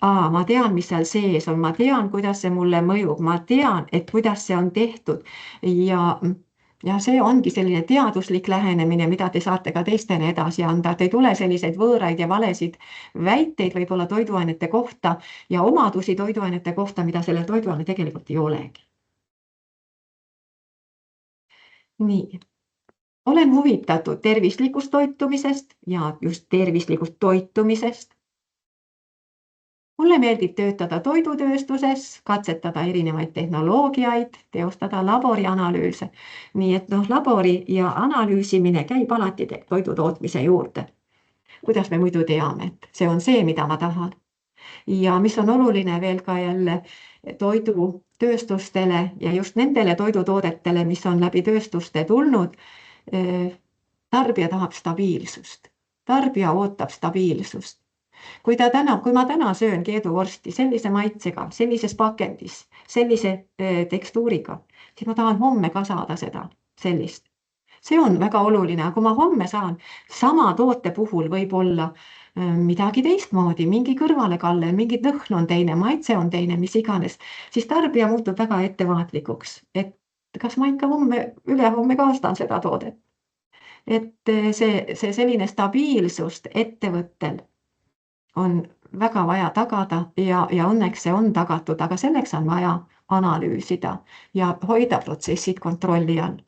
ma tean, mis seal sees on, ma tean, kuidas see mulle mõjub, ma tean, et kuidas see on tehtud ja see ongi selline teaduslik lähenemine, mida te saate ka teistele edasi anda. Te ei tule selliseid võõraid ja valesid väiteid võib-olla toiduainete kohta ja omadusi toiduainete kohta, mida sellel toiduaine tegelikult ei olegi. Nii. Olen huvitatud tervislikust toitumisest ja just tervislikust toitumisest. Mulle meeldib töötada toidutööstuses, katsetada erinevaid tehnoloogiaid, teostada laborianalüüse. Nii et labori ja analüüsimine käib alati toidu tootmise juurde. Kuidas me muidu teame, et see on see, mida ma tahan. Ja mis on oluline veel ka jälle toidutööstustele ja just nendele toidutoodetele, mis on läbi tööstuste tulnud, tarbija tahab stabiilsust. Tarbija ootab stabiilsust. Kui ma täna söön keeduvorsti sellise maitsega, sellises pakendis, sellise tekstuuriga, siis ma tahan homme ka saada seda sellist. See on väga oluline, aga kui ma homme saan sama toote puhul võib-olla midagi teistmoodi, mingi kõrvalekalle, mingi lõhn on teine, maitse on teine, mis iganes, siis tarbija muutub väga ettevaatlikuks, et kas ma ikka ülehomme ka ostan seda toodet. Et see selline stabiilsust ettevõttel on väga vaja tagada ja õnneks see on tagatud, aga selleks on vaja analüüsida ja hoida protsessid kontrolli all.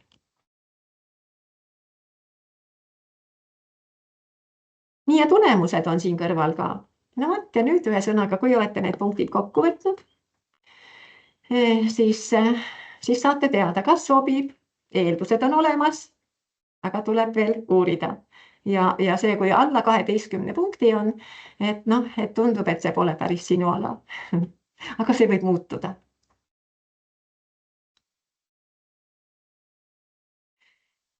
Nii ja tulemused on siin kõrval ka. No vot, ja nüüd ühesõnaga, kui olete need punktid kokku võtnud, siis saate teada, kas sobib, eeldused on olemas, aga tuleb veel uurida. Ja see, kui alla 12 punkti on, et tundub, et see pole päris sinu ala. Aga see võib muutuda.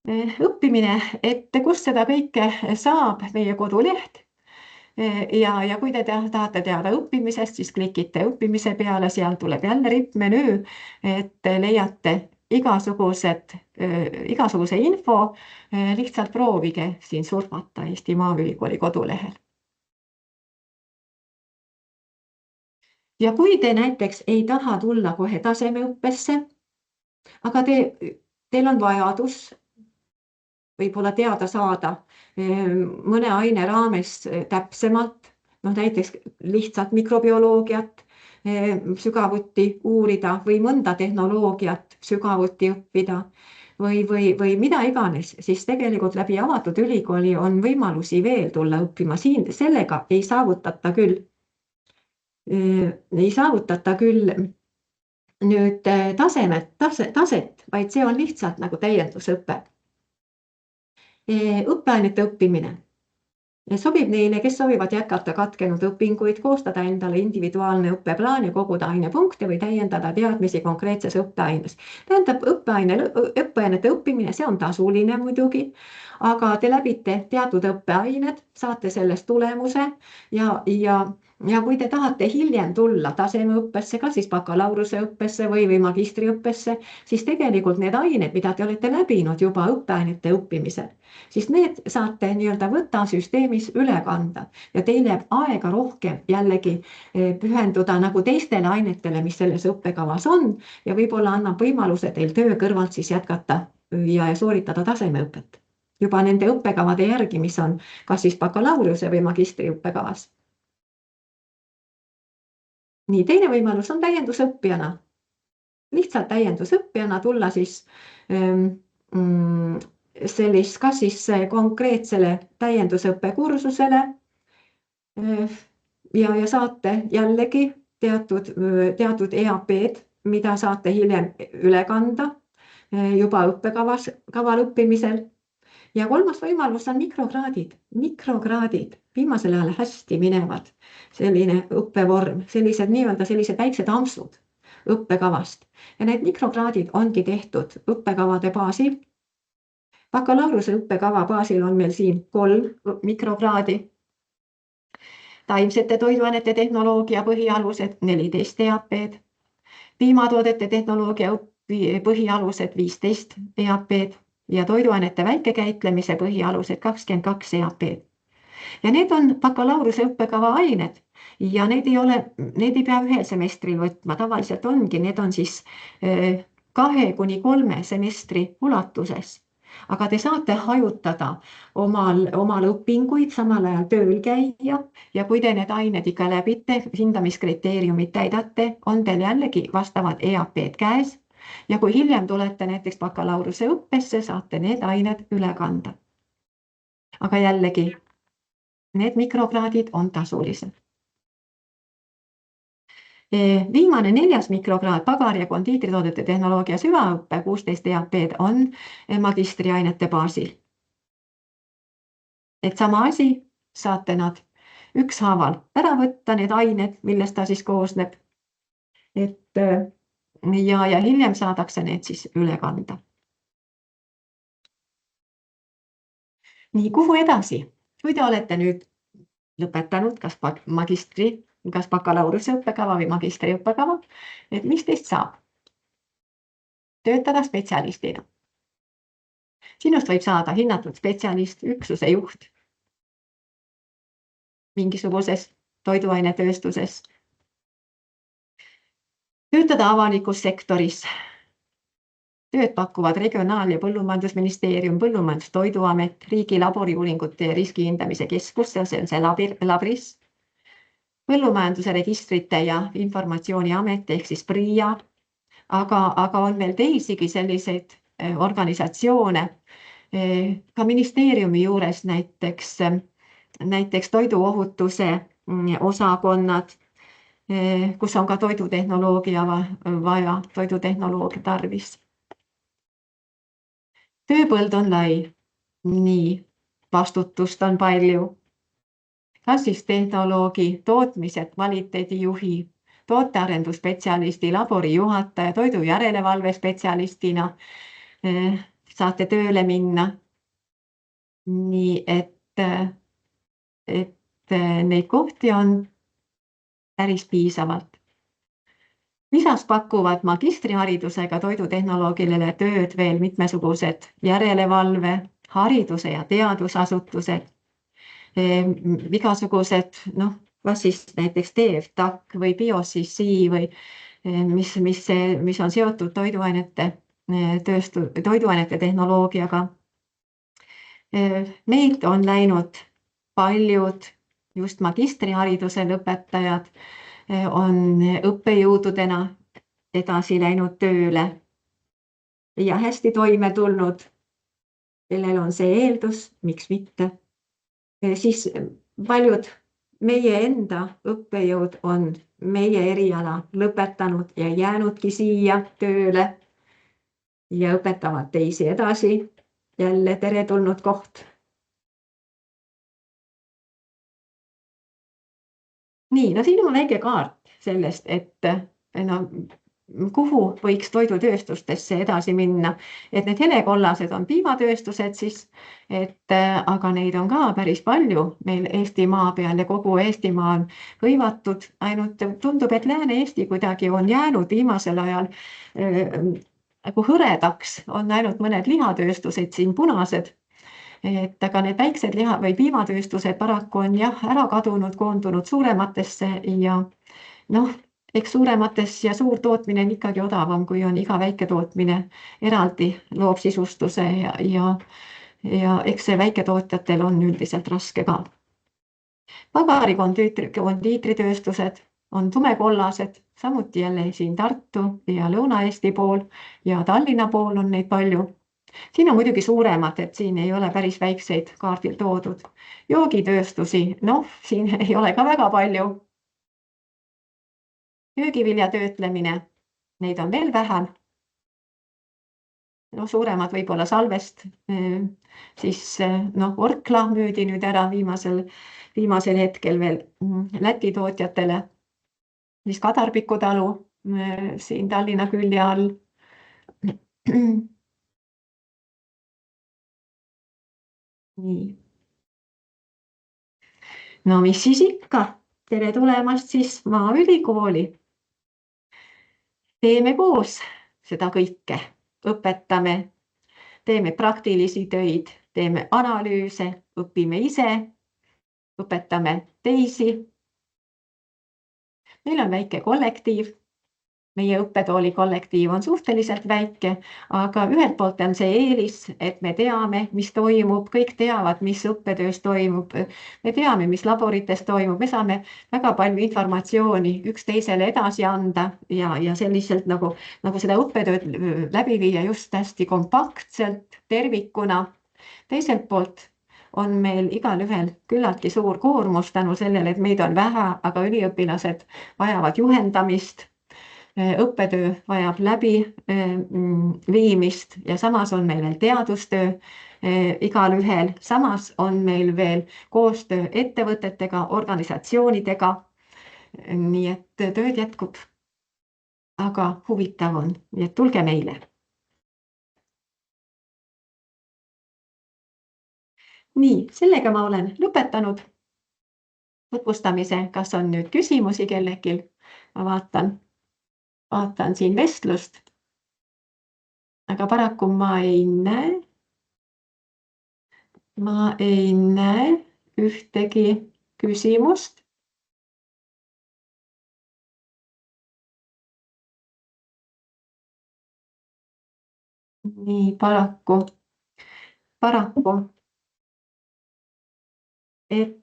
Õppimine, et kust seda kõike saab, meie koduleht. Ja kui te tahate teada õppimisest, siis klikite õppimise peale, seal tuleb jälle rippmenüü, et leiate igasuguse info, lihtsalt proovige siin surfata Eesti Maaülikooli kodulehel. Ja kui te näiteks ei taha tulla kohe tasemeõppesse, aga teil on vajadus võib-olla teada saada mõne aine raames täpsemalt, näiteks lihtsalt mikrobioloogiat sügavuti uurida või mõnda tehnoloogiat sügavuti õppida või mida iganes, siis tegelikult läbi avatud ülikooli on võimalusi veel tulla õppima. Siin sellega ei saavutata küll nüüd taset, vaid see on lihtsalt nagu täiendusõpe. Õppeainete õppimine sobib neile, kes soovivad jätkata katkenud õpinguid, koostada endale individuaalne õppeplaan ja koguda ainepunkte või täiendada teadmisi konkreetses õppeaines. Tähendab, õppeainete õppimine, see on tasuline muidugi, aga te läbite teatud õppeained, saate sellest tulemuse ja kui te tahate hiljem tulla tasemeõppesse, kas siis bakalaureuseõppesse või magistriõppesse, siis tegelikult need ained, mida te olete läbinud juba õppeainete õppimisel, siis need saate nii-öelda võtasüsteemis üle kanda ja teil jääb aega rohkem jällegi pühenduda nagu teistele ainetele, mis selles õppekavas on ja võib-olla annab võimaluse teil töö kõrvalt siis jätkata ja sooritada tasemeõpet juba nende õppekavade järgi, mis on kas siis bakalaureuse või magistri õppekavas. Nii, teine võimalus on täiendusõppijana. Lihtsalt täiendusõppijana tulla siis kas siis konkreetsele täiendusõppekursusele ja saate jällegi teatud EAP-d, mida saate hiljem üle kanda juba õppekaval õppimisel. Ja kolmas võimalus on mikrokraadid, viimasel ajal hästi minevad selline õppevorm, sellised väiksed ampsud õppekavast. Ja need mikrokraadid ongi tehtud õppekavade baasil. Bakalaureuse õppekava baasil on meil siin 3 mikrokraadi. Taimsete toiduainete tehnoloogia põhialused 14 EAP-d, piimatoodete tehnoloogia põhialused 15 EAP-d ja toiduainete väikekäitlemise põhialused 22 EAP-d. Ja need on bakalaureuse õppekava ained ja need ei pea ühel semestril võtma, tavaliselt ongi, need on siis 2 kuni 3 semestri ulatuses. Aga te saate hajutada omal õpinguid, samal ajal tööl käia ja kui te need ained ikka läbite, hindamiskriteeriumid täidate, on teil jällegi vastavad EAP-d käes ja kui hiljem tulete näiteks bakalaureuse õppesse, saate need ained üle kanda. Aga jällegi, need mikrokraadid on tasulised. Viimane 4. mikrokraad pagari- ja kondiitritoodete tehnoloogia süvaõppe 16 EAP-d on magistriainete baasil. Et sama asi, saate nad ükshaaval ära võtta, need ained, millest ta siis koosneb. Ja hiljem saadakse need siis üle kanda. Nii, kuhu edasi? Kui te olete nüüd lõpetanud kas bakalaureuse õppekava või magistri õppekava, et mis teist saab? Töötada spetsialistina. Sinust võib saada hinnatud spetsialist, üksuse juht mingisuguses toiduainetööstuses. Töötada avalikus sektoris. Tööd pakuvad Regionaal- ja Põllumajandusministeerium, Põllumajandus-Toiduamet, Riigi Laboriuuringute ja Riskihindamise Keskus, see on see Labris, Põllumajanduse Registrite ja Informatsiooni Amet ehk siis PRIA, aga on meil teisigi selliseid organisatsioone, ka ministeeriumi juures näiteks toiduohutuse osakonnad, kus on ka toidutehnoloogia vaja, toidutehnoloogia tarvis. Tööpõld on lai, nii, vastutust on palju. Kas siis tehnoloogi, tootmise kvaliteedijuhi, tootearendusspetsialisti, labori juhataja, toidu järelevalve spetsialistina saate tööle minna. Nii, et neid kohti on päris piisavalt. Lisaks pakuvad magistriharidusega toidutehnoloogilele tööd veel mitmesugused järelevalve, hariduse ja teadusasutused, igasugused, kas siis näiteks TFTAC või BioCC või mis on seotud toiduainete tehnoloogiaga. Meilt on läinud paljud just magistrihariduse lõpetajad on õppejõududena edasi läinud tööle ja hästi toime tulnud, kellel on see eeldus, miks mitte. Siis paljud meie enda õppejõud on meie eriala lõpetanud ja jäänudki siia tööle ja õpetavad teisi edasi. Jälle teretulnud koht. Nii, siin on väike kaart sellest, et kuhu võiks toidutööstustesse edasi minna, et need helekollased on piimatööstused siis, aga neid on ka päris palju meil Eestimaa peal ja kogu Eestimaa on hõivatud, ainult tundub, et Lääne-Eesti kuidagi on jäänud viimasel ajal nagu hõredaks, on ainult mõned lihatööstused siin punased, aga need väiksed liha- või piimatööstused paraku on ära kadunud, koondunud suurematesse ja eks suuremates ja suur tootmine on ikkagi odavam, kui on iga väike tootmine eraldi loob sisustuse ja eks see väiketootjatel on üldiselt raske ka. Pagari kondiitritööstused on tumekollased, samuti jälle siin Tartu ja Lõuna-Eesti pool ja Tallinna pool on neid palju. Siin on muidugi suuremad, et siin ei ole päris väikseid kaardil toodud. Joogitööstusi, noh, siin ei ole ka väga palju. Köögivilja töötlemine, neid on veel vähem. No suuremad võib-olla Salvest, siis Orkla müüdi nüüd ära viimasel hetkel veel Läti tootjatele, siis Kadarpiku talu siin Tallinna külje all. Nii. No mis siis ikka, tere tulemast siis Maaülikooli. Teeme koos seda kõike, õpetame, teeme praktilisi töid, teeme analüüse, õpime ise, õpetame teisi. Meil on väike kollektiiv. Meie õppetooli kollektiiv on suhteliselt väike, aga ühelt poolt on see eelis, et me teame, mis toimub, kõik teavad, mis õppetöös toimub. Me teame, mis laborites toimub, me saame väga palju informatsiooni üksteisele edasi anda ja selliselt nagu seda õppetööd läbi viia just hästi kompaktselt, tervikuna. Teiselt poolt on meil igalühel küllaltki suur koormus tänu sellele, et meid on vähe, aga üliõpilased vajavad juhendamist. Õppetöö vajab läbiviimist ja samas on meil veel teadustöö igalühel, samas on meil veel koostöö ettevõtetega, organisatsioonidega. Nii et tööd jätkub, aga huvitav on, nii et tulge meile. Nii, sellega ma olen lõpetanud tutvustamise, kas on nüüd küsimusi kellelgi? Ma vaatan siin vestlust, aga paraku ma ei näe ühtegi küsimust. Nii, paraku, et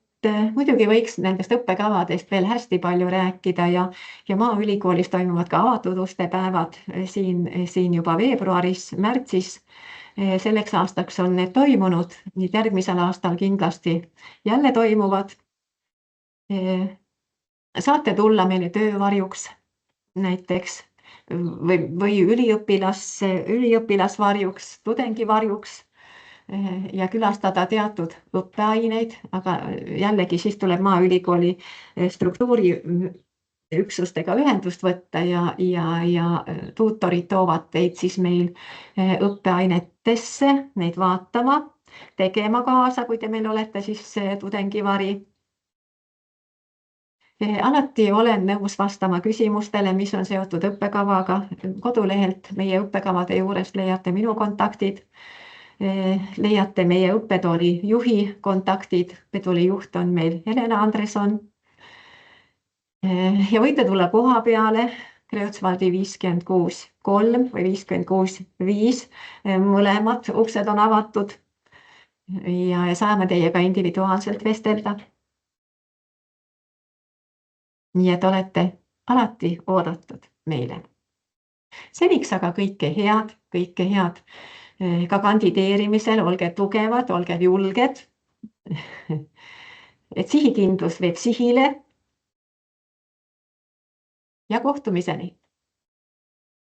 muidugi võiks nendest õppekavadest veel hästi palju rääkida ja Maaülikoolis toimuvad ka avatud uste päevad siin juba veebruaris, märtsis. Selleks aastaks on need toimunud, nüüd järgmisel aastal kindlasti jälle toimuvad. Saate tulla meile töövarjuks näiteks või üliõpilasvarjuks, tudengivarjuks ja külastada teatud õppeaineid, aga jällegi siis tuleb Maaülikooli struktuuriüksustega ühendust võtta ja tuutorid toovad teid siis meil õppeainetesse, neid vaatama, tegema kaasa, kui te meil olete siis tudengivari. Alati olen nõus vastama küsimustele, mis on seotud õppekavaga. Kodulehelt meie õppekavade juurest leiate minu kontaktid. Leiate meie õppetooli juhi kontaktid. Õppetooli juht on meil Helena Andreson. Ja võite tulla koha peale Kreutzwaldi 56-3 või 56-5. Mõlemad uksed on avatud ja saame teiega individuaalselt vestelda. Nii et olete alati oodatud meile. Seniks aga kõike head ka kandideerimisel, olge tugevad, olge julged. Et sihikindlus viib sihile ja kohtumiseni.